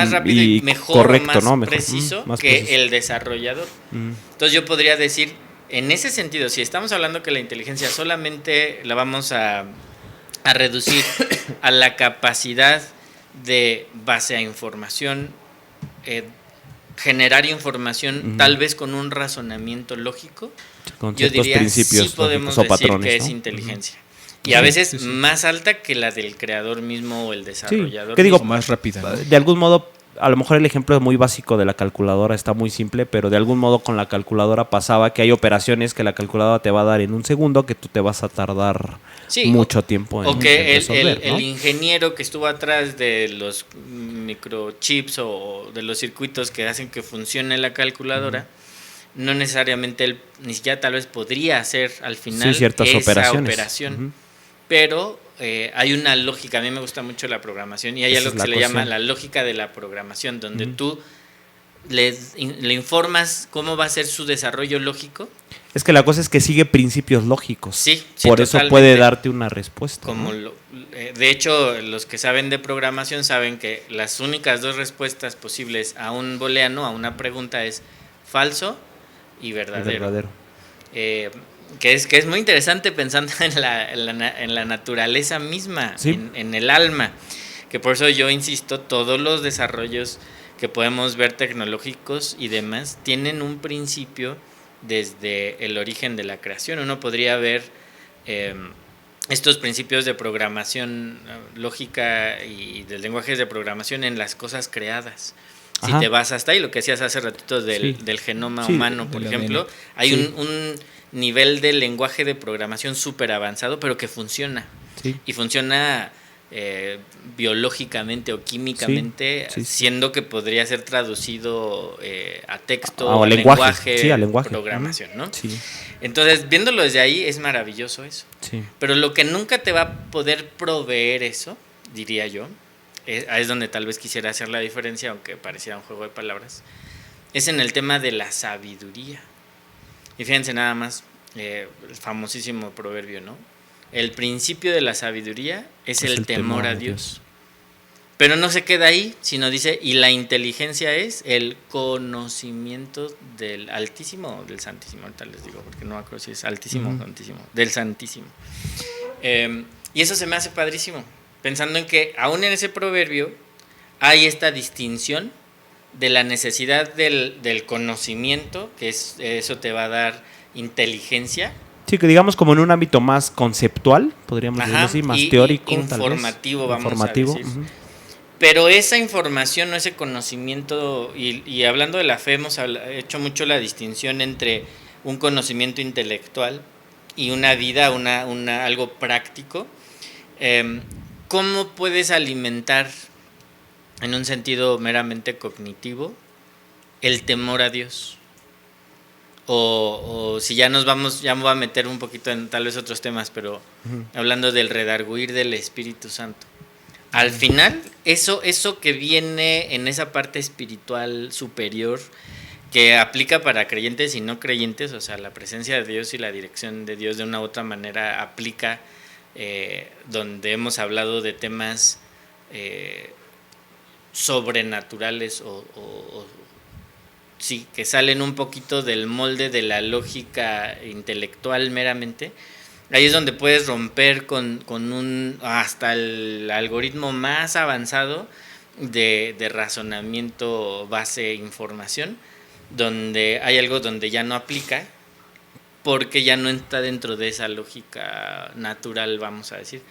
mejor, correcto, más preciso que el desarrollador. Entonces yo podría decir, en ese sentido, si estamos hablando que la inteligencia solamente la vamos a reducir a la capacidad de base a información, generar información tal vez con un razonamiento lógico, Con yo ciertos diría principios sí podemos lógicos o decir patrones, que ¿no? es inteligencia. Y a veces más alta que la del creador mismo o el desarrollador. ¿Qué digo? O más rápida, ¿no? De algún modo, a lo mejor el ejemplo muy básico de la calculadora está muy simple, pero de algún modo con la calculadora pasaba que hay operaciones que la calculadora te va a dar en un segundo que tú te vas a tardar mucho tiempo en O que resolver, ¿no? el ingeniero que estuvo atrás de los microchips o de los circuitos que hacen que funcione la calculadora, no necesariamente él ni siquiera tal vez podría hacer al final ciertas esa operaciones. operación. Pero hay una lógica, a mí me gusta mucho la programación y hay algo que se le llama la lógica de la programación, donde tú le informas cómo va a ser su desarrollo lógico. Es que la cosa es que sigue principios lógicos. Sí, por eso totalmente. puede darte una respuesta. Como ¿no? De hecho, los que saben de programación saben que las únicas dos respuestas posibles a un booleano, a una pregunta, es falso y verdadero. Que es muy interesante pensando en la naturaleza misma, en el alma, que por eso yo insisto, todos los desarrollos que podemos ver tecnológicos y demás tienen un principio desde el origen de la creación. Uno podría ver estos principios de programación lógica y de lenguajes de programación en las cosas creadas. Si te vas hasta ahí, lo que decías hace ratito del genoma humano, por ejemplo, hay un nivel de lenguaje de programación súper avanzado, pero que funciona. Y funciona biológicamente o químicamente, siendo que podría ser traducido a texto o a lenguaje programación, ¿no? Entonces, viéndolo desde ahí, es maravilloso eso. Pero lo que nunca te va a poder proveer eso, diría yo, es donde tal vez quisiera hacer la diferencia, aunque pareciera un juego de palabras, es en el tema de la sabiduría. Y fíjense nada más, el famosísimo proverbio, ¿no? El principio de la sabiduría es el temor a Dios. Pero no se queda ahí, sino dice, y la inteligencia es el conocimiento del Altísimo o del Santísimo. Ahorita les digo, porque no me acuerdo si es Altísimo o Santísimo, del Santísimo. Y eso se me hace padrísimo, pensando en que aún en ese proverbio hay esta distinción de la necesidad del conocimiento, que eso te va a dar inteligencia. Sí, que digamos como en un ámbito más conceptual, podríamos decirlo así, más teórico. Informativo, tal vez. Vamos a decir. Pero esa información o ese conocimiento, y hablando de la fe, hemos hecho mucho la distinción entre un conocimiento intelectual y una vida, algo práctico. ¿Cómo puedes alimentar, en un sentido meramente cognitivo, el temor a Dios? O si ya ya me voy a meter un poquito en tal vez otros temas, pero hablando del redarguir del Espíritu Santo. Al final, eso que viene en esa parte espiritual superior, que aplica para creyentes y no creyentes, o sea, la presencia de Dios y la dirección de Dios de una u otra manera aplica, donde hemos hablado de temas sobrenaturales sí, que salen un poquito del molde de la lógica intelectual meramente. Ahí es donde puedes romper con hasta el algoritmo más avanzado de razonamiento base información, donde hay algo donde ya no aplica, porque ya no está dentro de esa lógica natural, vamos a decir.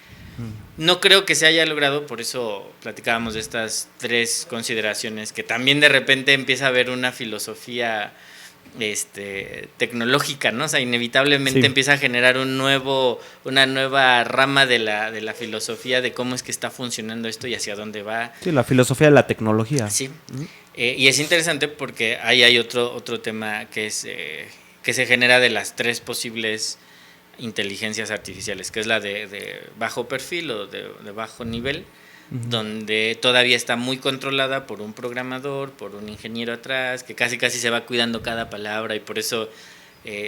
No creo que se haya logrado, por eso platicábamos de estas tres consideraciones, que también de repente empieza a haber una filosofía tecnológica, ¿no? O sea, inevitablemente empieza a generar una nueva rama de la filosofía de cómo es que está funcionando esto y hacia dónde va. Sí, la filosofía de la tecnología. Sí. Y es interesante porque ahí hay otro tema que se genera de las tres posibles inteligencias artificiales, que es la de bajo perfil o de bajo nivel, donde todavía está muy controlada por un programador, por un ingeniero atrás, que casi se va cuidando cada palabra y por eso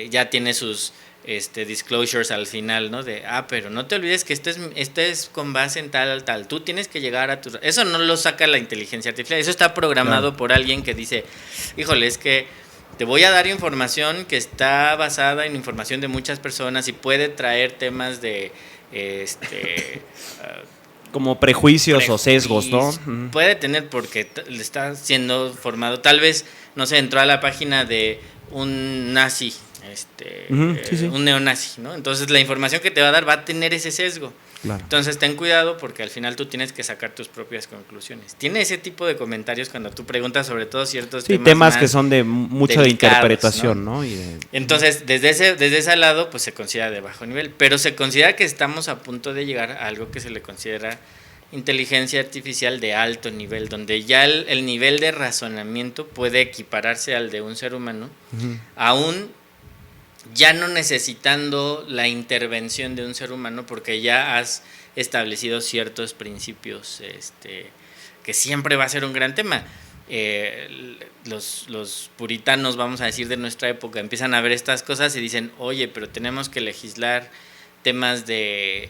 ya tiene sus disclosures al final, ¿no? Pero no te olvides que este es con base en tal. Tú tienes que llegar a tu... Eso no lo saca la inteligencia artificial, eso está programado por alguien que dice, híjole, es que te voy a dar información que está basada en información de muchas personas y puede traer temas de como prejuicios o sesgos, ¿no? Puede tener porque le está siendo formado. Tal vez, no sé, entró a la página de un nazi, un neonazi, ¿no? Entonces la información que te va a dar va a tener ese sesgo. Claro. Entonces ten cuidado porque al final tú tienes que sacar tus propias conclusiones. Tiene ese tipo de comentarios cuando tú preguntas sobre todo ciertos temas que son de mucho de interpretación, ¿no? Entonces, desde ese lado, pues se considera de bajo nivel, pero se considera que estamos a punto de llegar a algo que se le considera inteligencia artificial de alto nivel, donde ya el nivel de razonamiento puede equipararse al de un ser humano, aún ya no necesitando la intervención de un ser humano, porque ya has establecido ciertos principios que siempre va a ser un gran tema. Los puritanos, vamos a decir, de nuestra época, empiezan a ver estas cosas y dicen, oye, pero tenemos que legislar temas de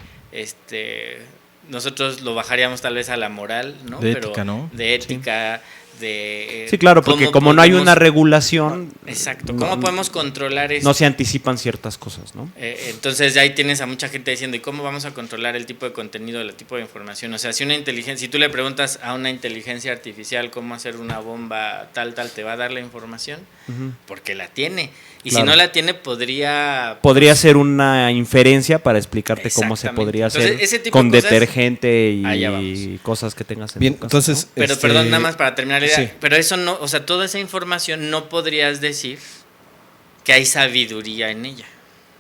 nosotros lo bajaríamos tal vez a la moral, ¿no? De ética, ¿no? De ética, sí, claro, porque como no hay una regulación... Exacto, ¿cómo podemos controlar eso? No se anticipan ciertas cosas, ¿no? Entonces ya ahí tienes a mucha gente diciendo, ¿y cómo vamos a controlar el tipo de contenido, el tipo de información? O sea, si tú le preguntas a una inteligencia artificial cómo hacer una bomba tal, te va a dar la información, porque la tiene. Y si no la tiene, podría ser una inferencia para explicarte cómo se podría hacer. Entonces, ese tipo con de cosas, detergente y cosas que tengas en tu casa, entonces, ¿no? Pero perdón, nada más para terminar la idea. Sí. Pero eso no, o sea, toda esa información no podrías decir que hay sabiduría en ella,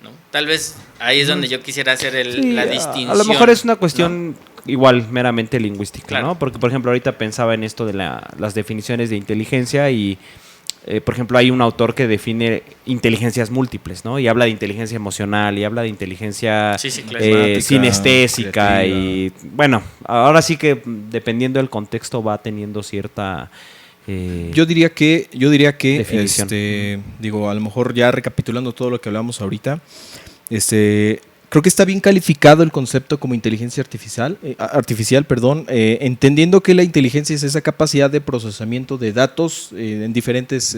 ¿no? Tal vez ahí es donde yo quisiera hacer la distinción. A lo mejor es una cuestión, ¿no?, igual meramente lingüística, claro, ¿no? Porque, por ejemplo, ahorita pensaba en esto de las definiciones de inteligencia y... por ejemplo, hay un autor que define inteligencias múltiples, ¿no? Y habla de inteligencia emocional, y habla de inteligencia sinestésica, y bueno, ahora sí que dependiendo del contexto va teniendo cierta yo diría que definición. Digo, a lo mejor ya recapitulando todo lo que hablamos ahorita, creo que está bien calificado el concepto como inteligencia artificial, entendiendo que la inteligencia es esa capacidad de procesamiento de datos en diferentes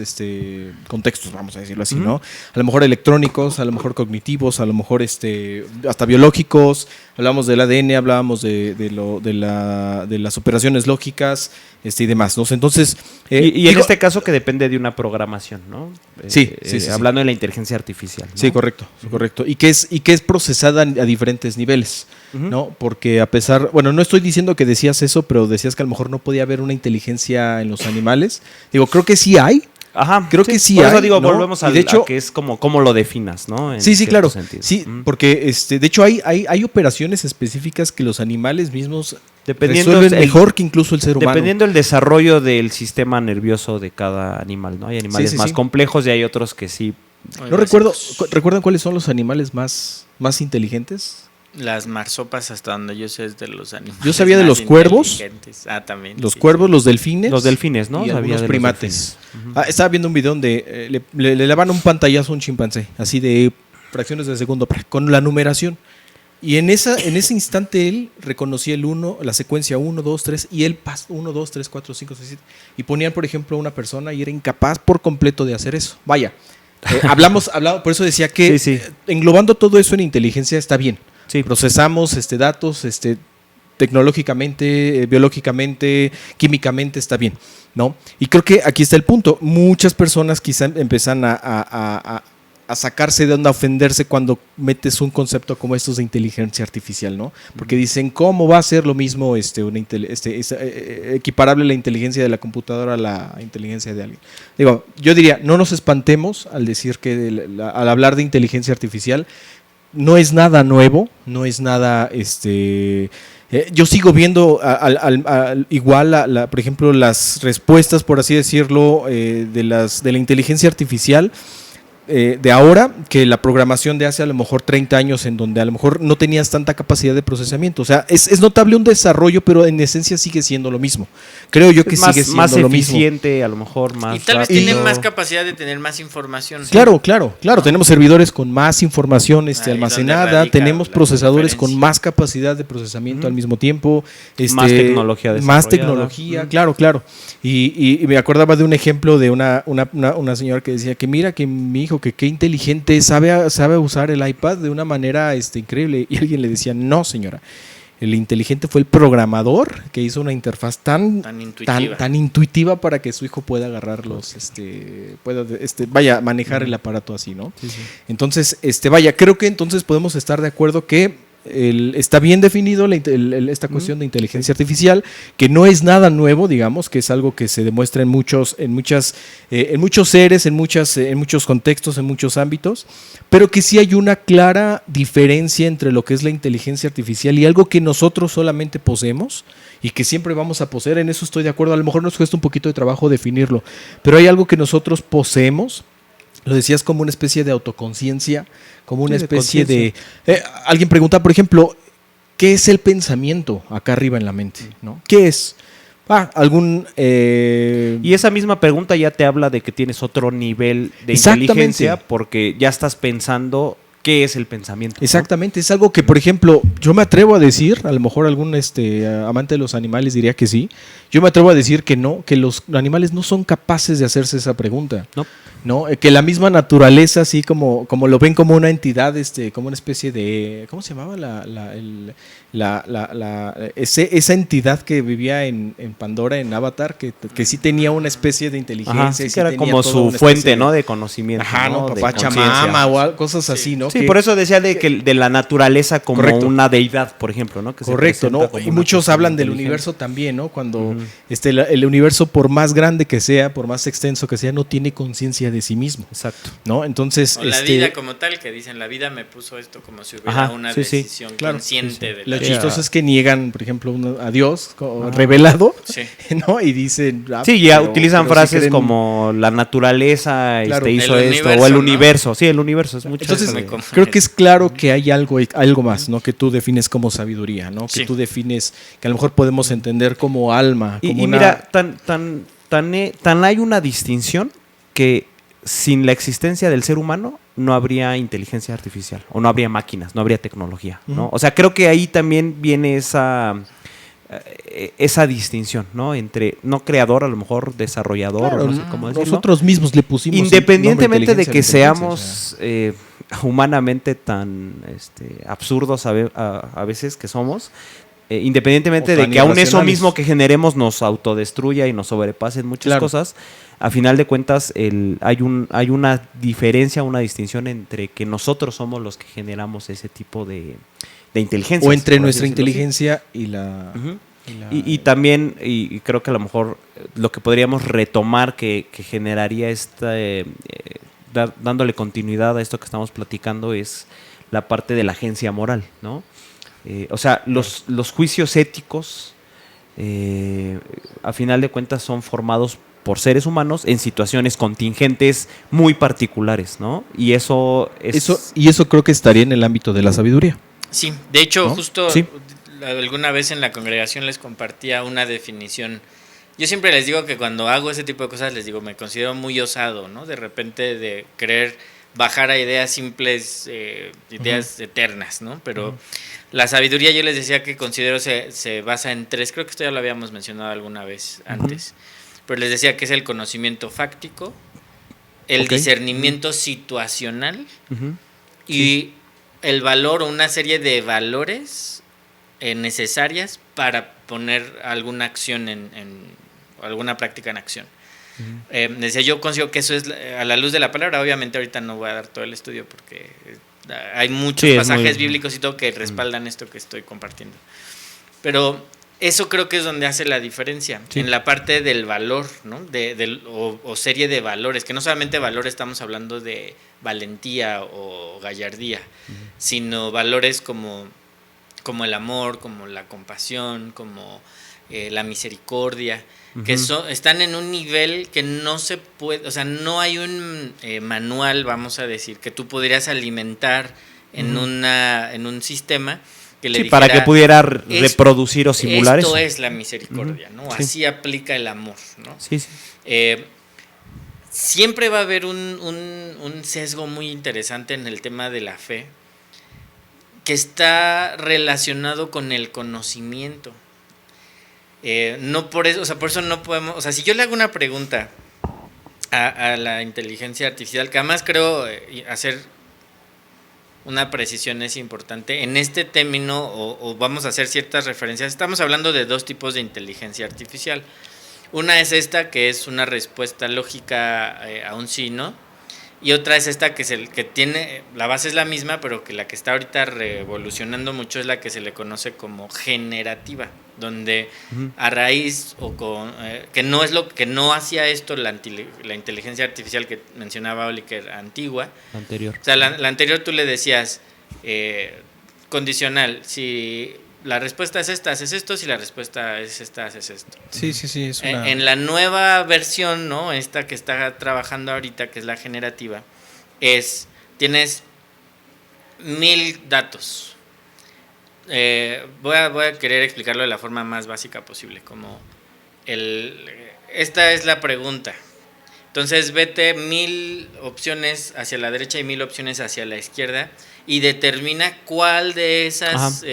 contextos, vamos a decirlo así, ¿no? A lo mejor electrónicos, a lo mejor cognitivos, a lo mejor hasta biológicos. Hablamos del ADN, hablábamos de las operaciones lógicas y demás, ¿no? Entonces, y en este caso que depende de una programación, ¿no? Sí, hablando de la inteligencia artificial, ¿no? Sí, correcto. Y que es procesada a diferentes niveles, ¿no? Porque no estoy diciendo que decías eso, pero decías que a lo mejor no podía haber una inteligencia en los animales. Digo, creo que sí hay. Ajá, creo que sí por hay, eso digo, ¿no? volvemos a que es como cómo lo definas, ¿no? En sí, claro. sentido. Sí, porque de hecho hay operaciones específicas que los animales mismos resuelven mejor que incluso el ser humano. Dependiendo del desarrollo del sistema nervioso de cada animal, ¿no? Hay animales más complejos y hay otros que sí. No ¿recuerdan cuáles son los animales más inteligentes? Las marsopas, hasta donde yo sé, es de los animales. Yo sabía de los cuervos. También. Los cuervos, los delfines. Los delfines, ¿no? Y algunos primates. Estaba viendo un video donde le daban un pantallazo a un chimpancé, así de fracciones de segundo, con la numeración. Y en ese instante él reconocía la secuencia 1, 2, 3, y él 1, 2, 3, 4, 5, 6, 7. Y ponían, por ejemplo, a una persona y era incapaz por completo de hacer eso. Vaya, hablamos, por eso decía que englobando todo eso en inteligencia está bien. Sí. Procesamos datos tecnológicamente, biológicamente, químicamente, está bien, ¿no? Y creo que aquí está el punto. Muchas personas quizá empiezan a sacarse de onda, a ofenderse cuando metes un concepto como estos de inteligencia artificial, ¿no? Porque dicen, ¿cómo va a ser lo mismo equiparable la inteligencia de la computadora a la inteligencia de alguien? Digo, yo diría, no nos espantemos al decir que al hablar de inteligencia artificial, no es nada nuevo, no es nada, yo sigo viendo igual, por ejemplo, las respuestas, por así decirlo, de la inteligencia artificial de ahora que la programación de hace a lo mejor 30 años, en donde a lo mejor no tenías tanta capacidad de procesamiento. O sea, es notable un desarrollo, pero en esencia sigue siendo lo mismo. Creo yo que sigue siendo más lo mismo. Más eficiente, a lo mejor más rápido. Y tal vez tienen más capacidad de tener más información. Claro. Tenemos servidores con más información almacenada, tenemos procesadores con más capacidad de procesamiento al mismo tiempo. Más tecnología desarrollada. Más tecnología, claro. Y me acordaba de un ejemplo de una señora que decía que mira que mi hijo que qué inteligente, sabe usar el iPad de una manera increíble, y alguien le decía, no señora, el inteligente fue el programador que hizo una interfaz tan intuitiva para que su hijo pueda agarrar manejar el aparato así, ¿no? Sí, sí. Entonces, creo que entonces podemos estar de acuerdo que está bien definido esta cuestión de inteligencia artificial, que no es nada nuevo, digamos, que es algo que se demuestra en muchos seres, en muchos contextos, en muchos ámbitos, pero que sí hay una clara diferencia entre lo que es la inteligencia artificial y algo que nosotros solamente poseemos y que siempre vamos a poseer. En eso estoy de acuerdo. A lo mejor nos cuesta un poquito de trabajo definirlo, pero hay algo que nosotros poseemos. Lo decías, como una especie de autoconciencia, como una especie de... alguien pregunta, por ejemplo, ¿qué es el pensamiento acá arriba en la mente? ¿No? ¿Qué es? Y esa misma pregunta ya te habla de que tienes otro nivel de inteligencia, porque ya estás pensando qué es el pensamiento, ¿no? Exactamente, es algo que, por ejemplo, yo me atrevo a decir, a lo mejor algún amante de los animales diría que sí, yo me atrevo a decir que no, que los animales no son capaces de hacerse esa pregunta. ¿No? Que la misma naturaleza, así como lo ven como una entidad, como una especie de, ¿cómo se llamaba esa entidad que vivía en Pandora, en Avatar, que sí tenía una especie de inteligencia? Ajá, sí, que era como su fuente, ¿no? De conocimiento. Ajá, ¿no? Pachamama o cosas así, ¿no? Sí, por eso decía de la naturaleza como una deidad, por ejemplo, ¿no? Que correcto, ¿no? Y muchos hablan del universo también, ¿no? Cuando el universo, por más grande que sea, por más extenso que sea, no tiene conciencia de sí mismo. Exacto. ¿No? Entonces, o la vida como tal, que dicen, la vida me puso esto, como si hubiera una decisión consciente de la Lo vida. chistoso es que niegan, por ejemplo, a Dios revelado, ¿no? Y dicen... ya utilizan frases como la naturaleza hizo esto, o el universo. ¿No? Sí, el universo es mucho. Entonces, creo que es claro que hay algo más, ¿no? Que tú defines como sabiduría, ¿no? Que tú defines, que a lo mejor podemos entender como alma. Como mira, tan hay una distinción que sin la existencia del ser humano no habría inteligencia artificial, o no habría máquinas, no habría tecnología, ¿no? O sea, creo que ahí también viene esa distinción, ¿no? Entre no creador, a lo mejor desarrollador, claro, no sé cómo decirlo. Nosotros mismos le pusimos independientemente de que seamos humanamente tan absurdos a veces que somos, independientemente de que aún eso mismo que generemos nos autodestruya y nos sobrepase en muchas cosas, a final de cuentas hay una diferencia, una distinción entre que nosotros somos los que generamos ese tipo de inteligencia. O entre nuestra inteligencia y la... Y también, y creo que a lo mejor lo que podríamos retomar que generaría dándole continuidad a esto que estamos platicando, es la parte de la agencia moral, ¿no? O sea, los juicios éticos, a final de cuentas, son formados por seres humanos en situaciones contingentes muy particulares, ¿no? Y eso creo que estaría en el ámbito de la sabiduría. Sí, de hecho, ¿no? justo alguna vez en la congregación les compartía una definición. Yo siempre les digo que cuando hago ese tipo de cosas, les digo, me considero muy osado, ¿no? De repente de querer bajar a ideas simples, ideas eternas, ¿no? Pero la sabiduría, yo les decía que considero se basa en tres, creo que esto ya lo habíamos mencionado alguna vez antes, pero les decía que es el conocimiento fáctico, el discernimiento situacional y el valor o una serie de valores necesarias para poner alguna acción alguna práctica en acción. Decía, yo considero que eso es a la luz de la palabra. Obviamente ahorita no voy a dar todo el estudio porque hay muchos pasajes bíblicos y todo que respaldan esto que estoy compartiendo, pero eso creo que es donde hace la diferencia, en la parte del valor, ¿no? O serie de valores, que no solamente valor, estamos hablando de valentía o gallardía, sino valores como el amor, como la compasión, como la misericordia, que están en un nivel que no se puede, o sea, no hay un manual, vamos a decir, que tú podrías alimentar en un sistema que le dijera, para que pudiera reproducir o simular esto eso. Es la misericordia, ¿no? Así aplica el amor, ¿no? Sí. Siempre va a haber un sesgo muy interesante en el tema de la fe, que está relacionado con el conocimiento. No por eso, o sea, por eso no podemos, o sea, si yo le hago una pregunta a la inteligencia artificial, que además creo hacer una precisión es importante. En este término, o vamos a hacer ciertas referencias, estamos hablando de dos tipos de inteligencia artificial. Una es esta, que es una respuesta lógica a un sí, ¿no? Y otra es esta que tiene, la base es la misma, pero que la que está ahorita revolucionando mucho es la que se le conoce como generativa, donde a raíz o con que no es lo que no hacía esto la inteligencia artificial que mencionaba Oli, que era antigua. Anterior. O sea, la anterior tú le decías condicional, si la respuesta es esta, haces esto, si la respuesta es esta, haces esto. Sí, es una... En la nueva versión, ¿no? Esta que está trabajando ahorita, que es la generativa, tienes 1000 datos. Voy a querer explicarlo de la forma más básica posible, como esta es la pregunta. Entonces vete 1000 opciones hacia la derecha y 1000 opciones hacia la izquierda y determina cuál de esas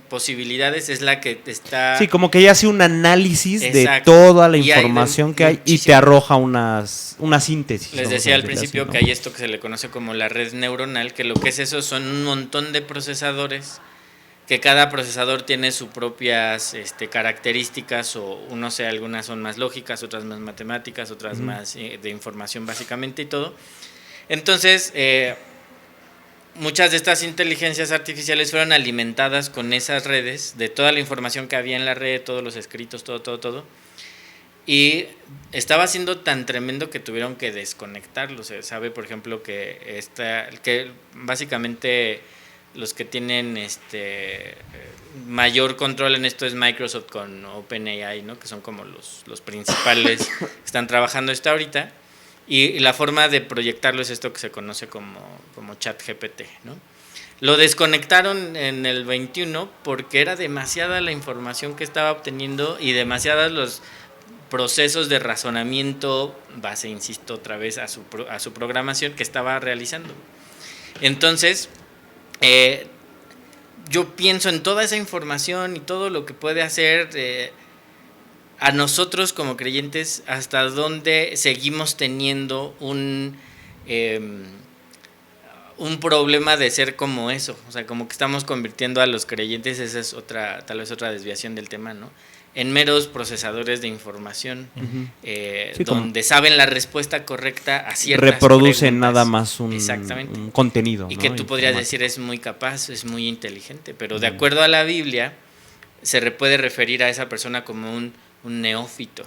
posibilidades es la que te está... Sí, como que ella hace un análisis Exacto. de toda la Y hay información que hay y muchísimo. te arroja una síntesis. Les vamos decía a al decirle principio así, ¿no? que hay esto que se le conoce como la red neuronal, que lo que es eso son un montón de procesadores, que cada procesador tiene sus propias características, o no sé, algunas son más lógicas, otras más matemáticas, otras más de información básicamente y todo. Entonces, muchas de estas inteligencias artificiales fueron alimentadas con esas redes, de toda la información que había en la red, todos los escritos, todo. Y estaba siendo tan tremendo que tuvieron que desconectarlo. Se sabe, por ejemplo, que básicamente los que tienen mayor control en esto es Microsoft con OpenAI, ¿no? Que son como los principales que están trabajando esto ahorita. Y la forma de proyectarlo es esto que se conoce como ChatGPT, ¿no? Lo desconectaron en el 21 porque era demasiada la información que estaba obteniendo y demasiados los procesos de razonamiento base, insisto otra vez, a su programación que estaba realizando. Entonces, yo pienso en toda esa información y todo lo que puede hacer... a nosotros como creyentes, hasta dónde seguimos teniendo un problema de ser como eso, o sea, como que estamos convirtiendo a los creyentes, esa es tal vez otra desviación del tema, ¿no? En meros procesadores de información, Sí, donde saben la respuesta correcta a ciertas reproducen preguntas. nada más Exactamente. un contenido. Y ¿no? que tú podrías Informático. decir es muy capaz, es muy inteligente, pero de acuerdo a la Biblia se puede referir a esa persona como un neófito.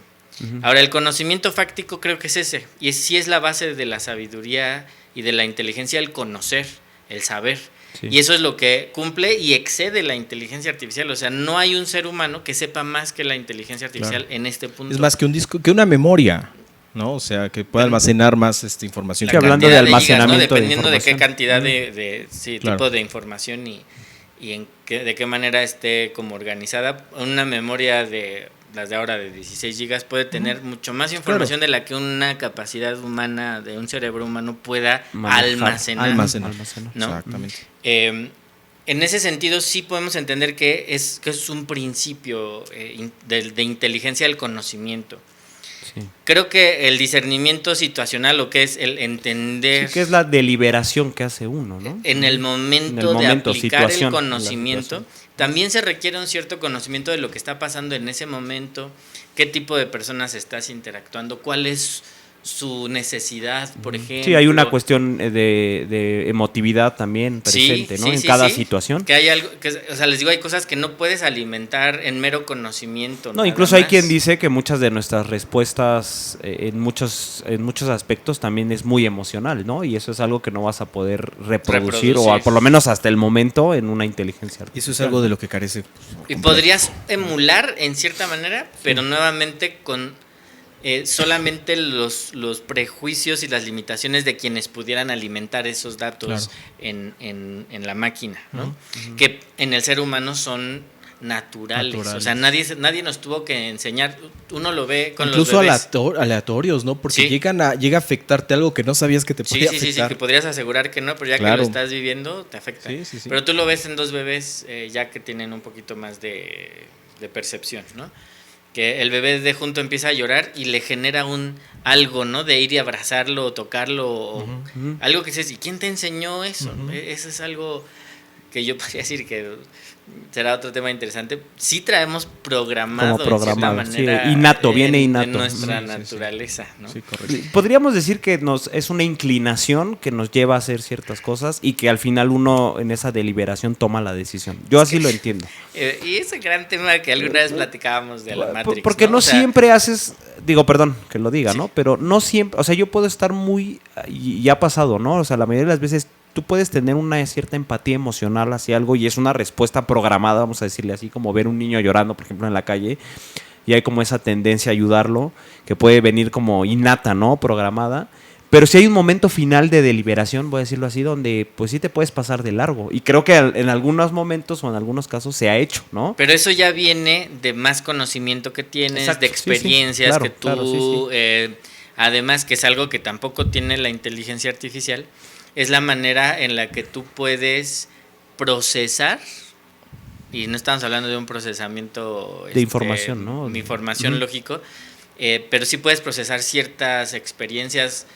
Ahora, el conocimiento fáctico creo que es ese, y sí es la base de la sabiduría y de la inteligencia, el conocer, el saber. Sí. Y eso es lo que cumple y excede la inteligencia artificial. O sea, no hay un ser humano que sepa más que la inteligencia artificial en este punto. Es más que un disco, que una memoria, ¿no? O sea, que pueda almacenar más información. Que hablando de almacenamiento, gigas, ¿no? Dependiendo de qué cantidad claro. tipo de información y de qué manera esté como organizada. Una memoria de las de ahora de 16 gigas puede tener mucho más información de la que una capacidad humana de un cerebro humano pueda almacenar. ¿No? Exactamente. En ese sentido sí podemos entender que es un principio de inteligencia del conocimiento. Sí. Creo que el discernimiento situacional, lo que es el entender... Sí, que es la deliberación que hace uno, ¿no? En el momento de aplicar el conocimiento, también se requiere un cierto conocimiento de lo que está pasando en ese momento, qué tipo de personas estás interactuando, cuál es su necesidad, por ejemplo. Sí, hay una cuestión de emotividad también presente, ¿no? En cada situación. Que hay algo, o sea, les digo, hay cosas que no puedes alimentar en mero conocimiento. No, incluso hay quien dice que muchas de nuestras respuestas en muchos aspectos también es muy emocional, ¿no? Y eso es algo que no vas a poder reproducir. O por lo menos hasta el momento en una inteligencia artificial. Eso es algo de lo que carece. Y podrías emular en cierta manera, pero nuevamente con... solamente los prejuicios y las limitaciones de quienes pudieran alimentar esos datos en la máquina, ¿no? Que en el ser humano son naturales. O sea, nadie nos tuvo que enseñar. Uno lo ve con incluso los bebés. Aleatorios, ¿no? Porque llega a afectarte algo que no sabías que te podía afectar. Sí, que podrías asegurar que no, pero ya que lo estás viviendo, te afecta. Sí. Pero tú lo ves en 2 bebés ya que tienen un poquito más de percepción, ¿no? que el bebé de junto empieza a llorar y le genera algo, ¿no? De ir y abrazarlo o tocarlo o algo que dices, ¿y quién te enseñó eso? Eso es algo que yo podría decir que será otro tema interesante. Sí traemos programado, Como programado, de cierta manera, sí, innato, viene innato. en nuestra naturaleza, ¿no? Sí, correcto. Podríamos decir que es una inclinación que nos lleva a hacer ciertas cosas y que al final uno en esa deliberación toma la decisión. Yo así lo entiendo. Y ese gran tema que alguna vez platicábamos de la Matrix. Porque no O sea, siempre haces, digo, perdón que lo diga, ¿no? Pero no siempre, o sea, yo puedo estar y ha pasado, ¿no? O sea, la mayoría de las veces tú puedes tener una cierta empatía emocional hacia algo y es una respuesta programada, vamos a decirle así, como ver un niño llorando, por ejemplo, en la calle, y hay como esa tendencia a ayudarlo, que puede venir como innata, ¿no? Programada. Pero si hay un momento final de deliberación, voy a decirlo así, donde pues sí te puedes pasar de largo. Y creo que en algunos momentos o en algunos casos se ha hecho, ¿no? Pero eso ya viene de más conocimiento que tienes, Exacto, de sí, sí, experiencias claro, que tú... claro, sí. Además, que es algo que tampoco tiene la inteligencia artificial, es la manera en la que tú puedes procesar, y no estamos hablando de un procesamiento... De información, ¿no? De información lógico, pero sí puedes procesar ciertas experiencias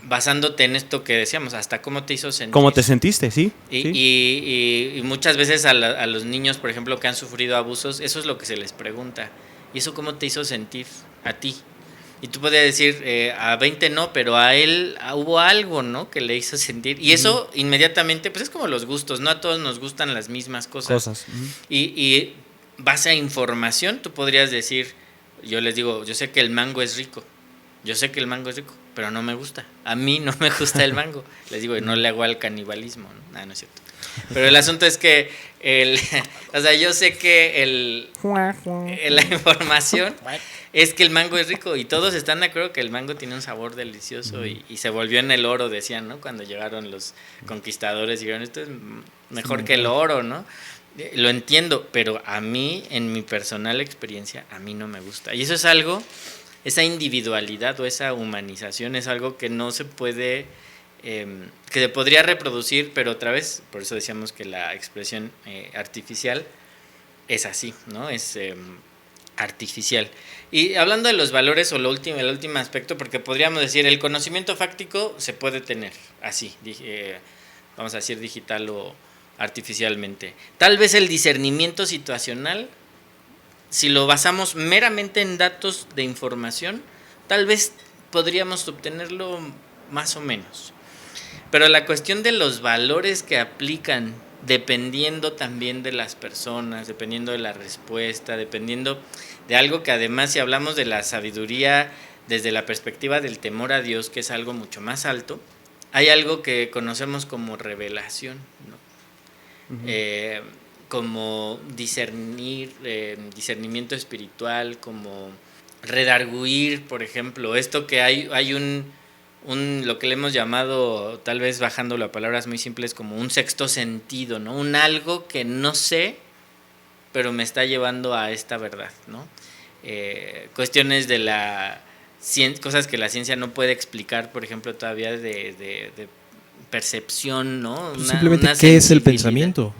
basándote en esto que decíamos, hasta cómo te hizo sentir. ¿Cómo te sentiste? Sí. Y muchas veces a los niños, por ejemplo, que han sufrido abusos, eso es lo que se les pregunta. ¿Y eso cómo te hizo sentir a ti? Y tú podrías decir, a 20 no, pero a él hubo algo, ¿no? Que le hizo sentir. Y eso inmediatamente, pues es como los gustos, no a todos nos gustan las mismas cosas. Y base a información, tú podrías decir, yo les digo, yo sé que el mango es rico, pero no me gusta. A mí no me gusta el mango. Les digo, no le hago al canibalismo, ¿no? No es cierto. Pero el asunto es que, o sea, yo sé que la información es que el mango es rico y todos están de acuerdo que el mango tiene un sabor delicioso y se volvió en el oro, decían, ¿no? Cuando llegaron los conquistadores y dijeron, esto es mejor que el oro, ¿no? Lo entiendo, pero a mí, en mi personal experiencia, a mí no me gusta. Y eso es algo, esa individualidad o esa humanización es algo que no se puede... que se podría reproducir, pero otra vez, por eso decíamos que la expresión artificial es así, ¿no? Es artificial. Y hablando de los valores o el último aspecto, porque podríamos decir, el conocimiento fáctico se puede tener así, vamos a decir digital o artificialmente. Tal vez el discernimiento situacional, si lo basamos meramente en datos de información, tal vez podríamos obtenerlo más o menos. Pero la cuestión de los valores que aplican, dependiendo también de las personas, dependiendo de la respuesta, dependiendo de algo que además, si hablamos de la sabiduría desde la perspectiva del temor a Dios, que es algo mucho más alto, hay algo que conocemos como revelación, ¿no? Como discernimiento espiritual, como redarguir, por ejemplo, esto que hay lo que le hemos llamado, tal vez bajándolo a palabras muy simples, como un sexto sentido, ¿no? Un algo que no sé, pero me está llevando a esta verdad, ¿no? Cuestiones de cosas que la ciencia no puede explicar, por ejemplo, todavía de percepción, ¿no? Simplemente, ¿qué es el pensamiento?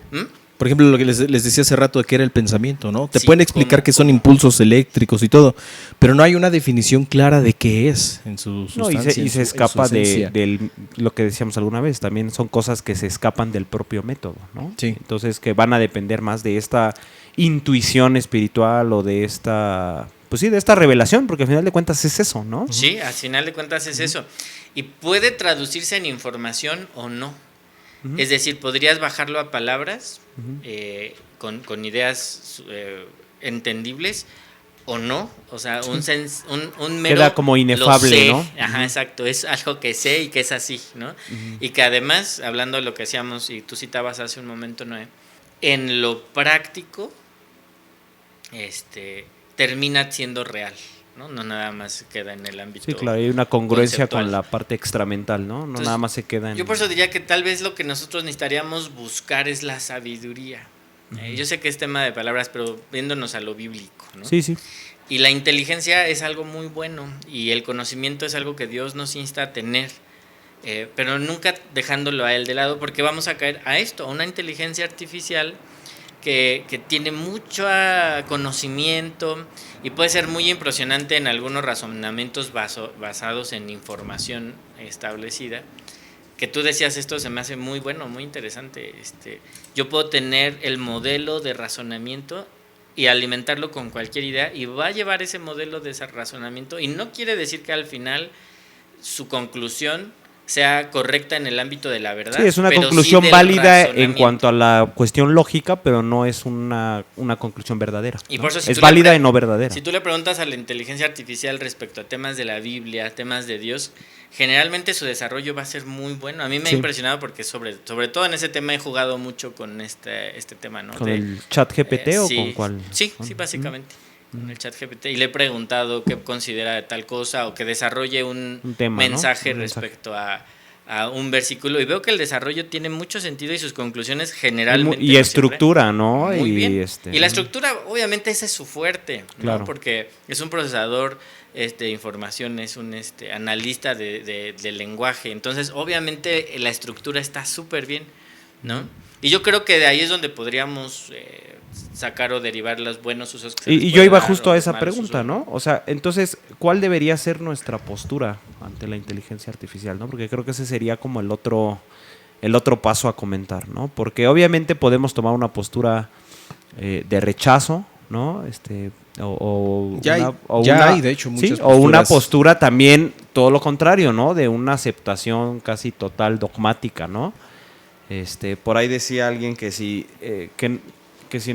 Por ejemplo, lo que les decía hace rato de qué era el pensamiento, ¿no? Te pueden explicar que son impulsos eléctricos y todo, pero no hay una definición clara de qué es en su sustancia. Y se escapa de lo que decíamos alguna vez, también son cosas que se escapan del propio método, ¿no? Sí. Entonces, que van a depender más de esta intuición espiritual o de esta... Pues sí, de esta revelación, porque al final de cuentas es eso, ¿no? Sí, al final de cuentas es eso. Y puede traducirse en información o no. Es decir, podrías bajarlo a palabras con ideas entendibles o no. O sea, un mero... Queda como inefable, lo sé, ¿no? Ajá, exacto. Es algo que sé y que es así, ¿no? Y que además, hablando de lo que hacíamos, y tú citabas hace un momento, Noé, en lo práctico, termina siendo real, ¿no? No nada más queda en el ámbito. Sí, claro, hay una congruencia conceptual. con la parte extramental, ¿no? No Entonces, nada más se queda en... Yo por eso diría que tal vez lo que nosotros necesitaríamos buscar es la sabiduría. Yo sé que es tema de palabras, pero viéndonos a lo bíblico, ¿no? Sí, sí. Y la inteligencia es algo muy bueno y el conocimiento es algo que Dios nos insta a tener, pero nunca dejándolo a él de lado, porque vamos a caer a esto, a una inteligencia artificial que tiene mucho conocimiento y puede ser muy impresionante en algunos razonamientos basados en información establecida, que tú decías, esto se me hace muy bueno, muy interesante. Yo puedo tener el modelo de razonamiento y alimentarlo con cualquier idea y va a llevar ese modelo de razonamiento, y no quiere decir que al final su conclusión sea correcta en el ámbito de la verdad. Sí, es una conclusión válida en cuanto a la cuestión lógica, pero no es una conclusión verdadera. Y por eso, es válida y no verdadera. Si tú le preguntas a la inteligencia artificial respecto a temas de la Biblia, temas de Dios, generalmente su desarrollo va a ser muy bueno. A mí me ha impresionado porque sobre todo en ese tema he jugado mucho con este tema, ¿no? ¿Con el ChatGPT o con cuál? Sí, básicamente. Con el ChatGPT, y le he preguntado qué considera de tal cosa, o que desarrolle un tema, mensaje, ¿no? Respecto a un versículo, y veo que el desarrollo tiene mucho sentido y sus conclusiones generalmente y estructura, ¿no? Muy bien. Y la estructura, obviamente, ese es su fuerte, ¿no? Claro. Porque es un procesador de información, es un analista de lenguaje, entonces obviamente la estructura está súper bien, ¿no? Y yo creo que de ahí es donde podríamos sacar o derivar los buenos usos que y yo iba justo a esa pregunta, usos, ¿no? O sea, entonces, ¿cuál debería ser nuestra postura ante la inteligencia artificial, ¿no? Porque creo que ese sería como el otro paso a comentar, ¿no? Porque obviamente podemos tomar una postura de rechazo, ¿no? Ya hay, de hecho, muchas posturas. O una postura también, todo lo contrario, ¿no? De una aceptación casi total, dogmática, ¿no? Por ahí decía alguien que si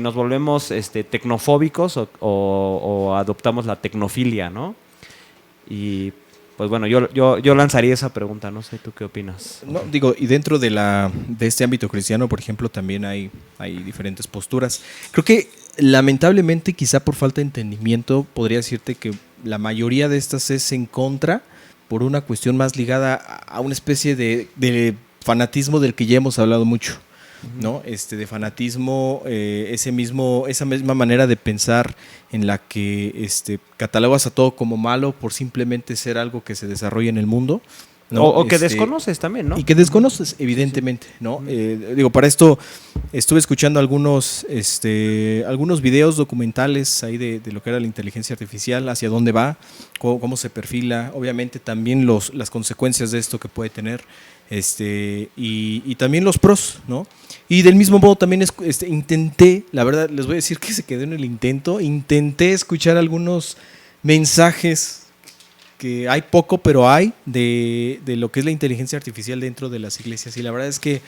nos volvemos tecnofóbicos o adoptamos la tecnofilia, ¿no? Y pues bueno, yo lanzaría esa pregunta, no sé, ¿tú qué opinas? No, digo, y dentro de este ámbito cristiano, por ejemplo, también hay diferentes posturas. Creo que lamentablemente, quizá por falta de entendimiento, podría decirte que la mayoría de estas es en contra, por una cuestión más ligada a una especie de fanatismo del que ya hemos hablado mucho, ¿no? De fanatismo, esa misma manera de pensar en la que catalogas a todo como malo por simplemente ser algo que se desarrolla en el mundo, ¿no? O que desconoces también, ¿no? Y que desconoces, evidentemente, ¿no? Digo, para esto estuve escuchando algunos videos documentales ahí de lo que era la inteligencia artificial, hacia dónde va, cómo se perfila, obviamente también las consecuencias de esto que puede tener, y también los pros, ¿no? Y del mismo modo también intenté, la verdad, les voy a decir que se quedó en el intento, intenté escuchar algunos mensajes que hay poco, pero hay de lo que es la inteligencia artificial dentro de las iglesias, y la verdad es que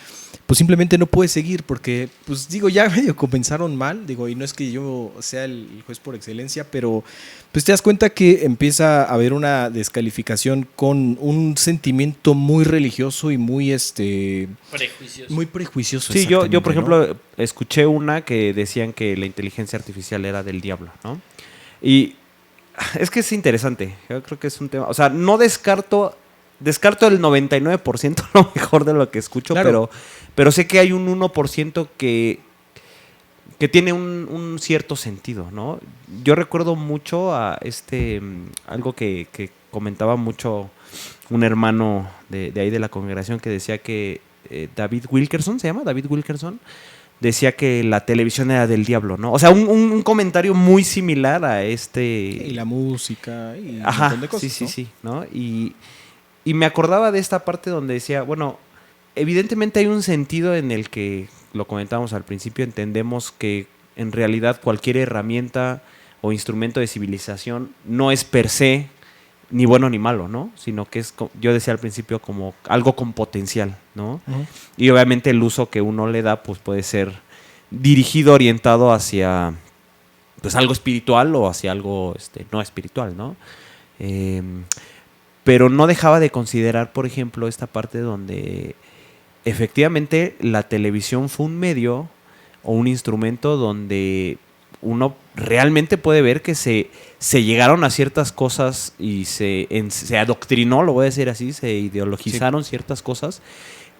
pues simplemente no puede seguir, porque pues digo, ya medio comenzaron mal, digo, y no es que yo sea el juez por excelencia, pero pues te das cuenta que empieza a haber una descalificación con un sentimiento muy religioso y muy prejuicioso. Muy prejuicioso. Sí, yo por ejemplo, ¿no? Escuché una que decían que la inteligencia artificial era del diablo, ¿no? Y es que es interesante, yo creo que es un tema, o sea, no descarto el 99% a lo mejor de lo que escucho, claro, pero sé que hay un 1% que tiene un cierto sentido, ¿no? Yo recuerdo mucho a algo que comentaba mucho un hermano de ahí de la congregación, que decía que David Wilkerson, ¿se llama? David Wilkerson, decía que la televisión era del diablo, ¿no? O sea, un comentario muy similar a Y la música y un montón de cosas, sí, ¿no? Y me acordaba de esta parte donde decía, bueno, evidentemente hay un sentido en el que, lo comentábamos al principio, entendemos que en realidad cualquier herramienta o instrumento de civilización no es per se ni bueno ni malo, ¿no? Sino que es, yo decía al principio, como algo con potencial, ¿no? Uh-huh. Y obviamente el uso que uno le da pues puede ser dirigido, orientado hacia pues algo espiritual o hacia algo no espiritual, ¿no? Pero no dejaba de considerar, por ejemplo, esta parte donde efectivamente la televisión fue un medio o un instrumento donde uno realmente puede ver que se llegaron a ciertas cosas y se adoctrinó, lo voy a decir así, se ideologizaron ciertas cosas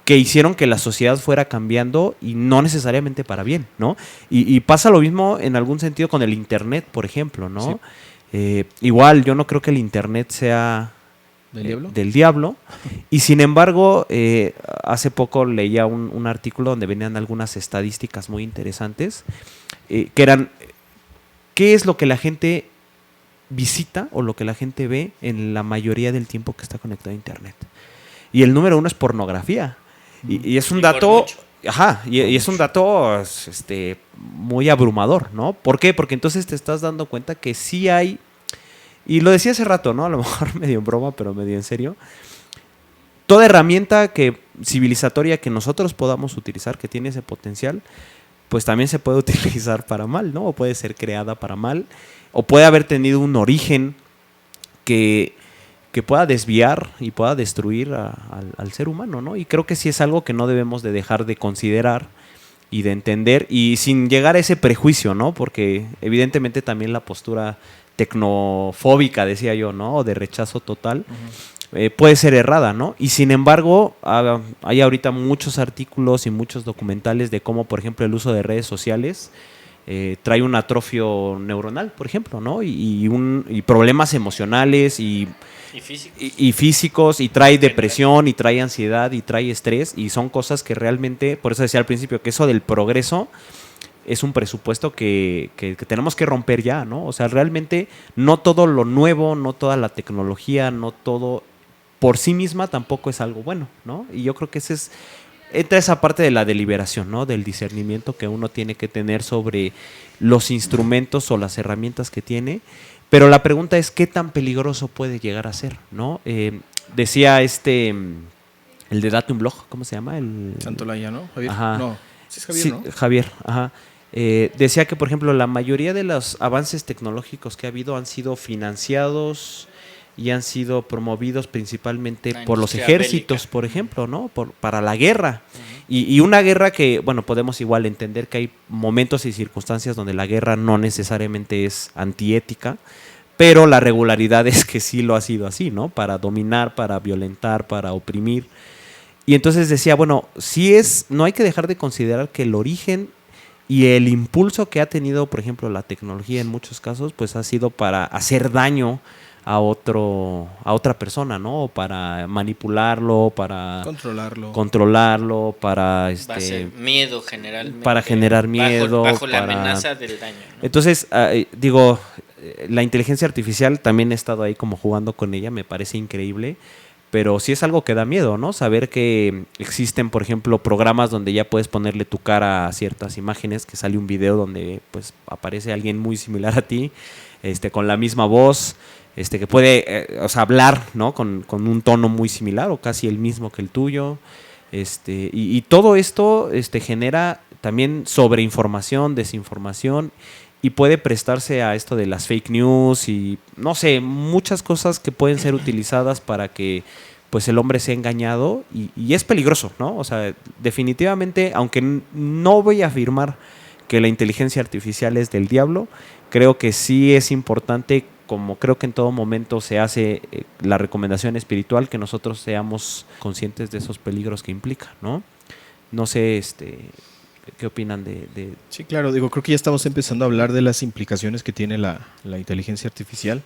que hicieron que la sociedad fuera cambiando, y no necesariamente para bien, ¿no? Y pasa lo mismo en algún sentido con el internet, por ejemplo, ¿no? Sí. Igual, yo no creo que el internet sea del diablo. Y sin embargo, hace poco leía un artículo donde venían algunas estadísticas muy interesantes, que eran, ¿qué es lo que la gente visita o lo que la gente ve en la mayoría del tiempo que está conectado a internet? Y el número 1 es pornografía. Y es un dato... Ajá, y es un dato muy abrumador, ¿no? ¿Por qué? Porque entonces te estás dando cuenta que sí hay, y lo decía hace rato, ¿no? A lo mejor medio en broma, pero medio en serio. Toda herramienta civilizatoria que nosotros podamos utilizar, que tiene ese potencial, pues también se puede utilizar para mal, ¿no? O puede ser creada para mal, o puede haber tenido un origen que pueda desviar y pueda destruir al ser humano, ¿no? Y creo que sí es algo que no debemos de dejar de considerar y de entender, y sin llegar a ese prejuicio, ¿no? Porque evidentemente también la postura tecnofóbica, decía yo, ¿no? O de rechazo total, puede ser errada, ¿no? Y sin embargo, hay ahorita muchos artículos y muchos documentales de cómo, por ejemplo, el uso de redes sociales trae un atrofio neuronal, por ejemplo, ¿no? Y problemas emocionales y físicos, y trae depresión, y trae ansiedad, y trae estrés, y son cosas que realmente, por eso decía al principio, que eso del progreso es un presupuesto que tenemos que romper ya, ¿no? O sea, realmente no todo lo nuevo, no toda la tecnología, no todo por sí misma tampoco es algo bueno, ¿no? Y yo creo que entra esa parte de la deliberación, ¿no? Del discernimiento que uno tiene que tener sobre los instrumentos o las herramientas que tiene. Pero la pregunta es, ¿qué tan peligroso puede llegar a ser, ¿no? Decía el de Date un Blog, ¿cómo se llama? Santolaya, ¿no? Javier. Ajá. No, sí es Javier, sí, ¿no? Javier, ajá. Decía que, por ejemplo, la mayoría de los avances tecnológicos que ha habido han sido financiados y han sido promovidos principalmente por los ejércitos, bélica, por ejemplo, ¿no? Para la guerra. Y una guerra que, bueno, podemos igual entender que hay momentos y circunstancias donde la guerra no necesariamente es antiética, pero la regularidad es que sí lo ha sido así, ¿no? Para dominar, para violentar, para oprimir. Y entonces decía, bueno, no hay que dejar de considerar que el origen y el impulso que ha tenido, por ejemplo, la tecnología en muchos casos, pues ha sido para hacer daño a otra persona, ¿no? O para manipularlo, para controlarlo, para va a ser miedo generalmente, para generar miedo, bajo la amenaza del daño, ¿no? Entonces, la inteligencia artificial, también he estado ahí como jugando con ella, me parece increíble, pero sí es algo que da miedo, ¿no? Saber que existen, por ejemplo, programas donde ya puedes ponerle tu cara a ciertas imágenes, que sale un video donde pues aparece alguien muy similar a ti, con la misma voz, que puede hablar, ¿no? Con un tono muy similar o casi el mismo que el tuyo. Y todo esto genera también sobreinformación, desinformación, y puede prestarse a esto de las fake news y, no sé, muchas cosas que pueden ser utilizadas para que pues el hombre sea engañado, y es peligroso, ¿no? O sea, definitivamente, aunque no voy a afirmar que la inteligencia artificial es del diablo, creo que sí es importante, como creo que en todo momento se hace la recomendación espiritual, que nosotros seamos conscientes de esos peligros que implica, ¿no? No sé, ¿qué opinan de...? Sí, claro, creo que ya estamos empezando a hablar de las implicaciones que tiene la inteligencia artificial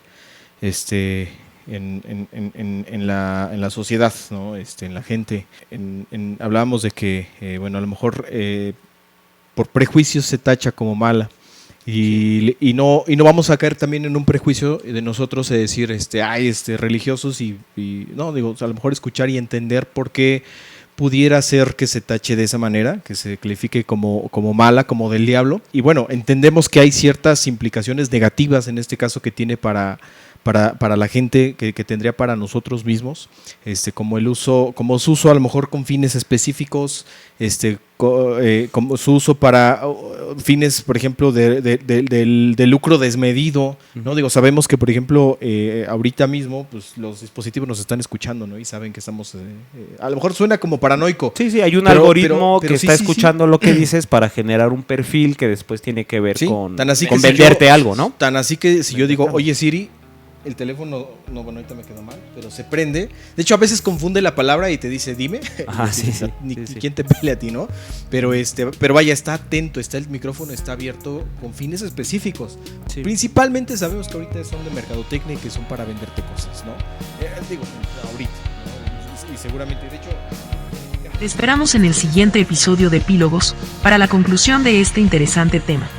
en la sociedad, ¿no? En la gente. Hablábamos de que, bueno, a lo mejor por prejuicios se tacha como mala. Y no vamos a caer también en un prejuicio de nosotros de decir religiosos y no, a lo mejor escuchar y entender por qué pudiera ser que se tache de esa manera, que se califique como mala, como del diablo. Y bueno, entendemos que hay ciertas implicaciones negativas en este caso que tiene para la gente, que tendría para nosotros mismos, como su uso a lo mejor con fines específicos, como su uso para fines, por ejemplo, de lucro desmedido, ¿no? Sabemos que, por ejemplo, ahorita mismo, pues los dispositivos nos están escuchando, ¿no? Y saben que estamos, a lo mejor suena como paranoico. Sí, hay un algoritmo que está escuchando lo que dices para generar un perfil que después tiene que ver con venderte algo, ¿no? Tan así que si yo digo, oye Siri, el teléfono, no, bueno, ahorita me quedó mal, pero se prende. De hecho, a veces confunde la palabra y te dice, dime. Ajá, Sí, sí, ni sí. quién te pele a ti, ¿no? Pero vaya, está atento, el micrófono está abierto con fines específicos. Sí. Principalmente sabemos que ahorita son de mercadotecnia y que son para venderte cosas, ¿no? Digo, ahorita, ¿no? Y seguramente, de hecho... Te esperamos en el siguiente episodio de Epílogos, para la conclusión de este interesante tema.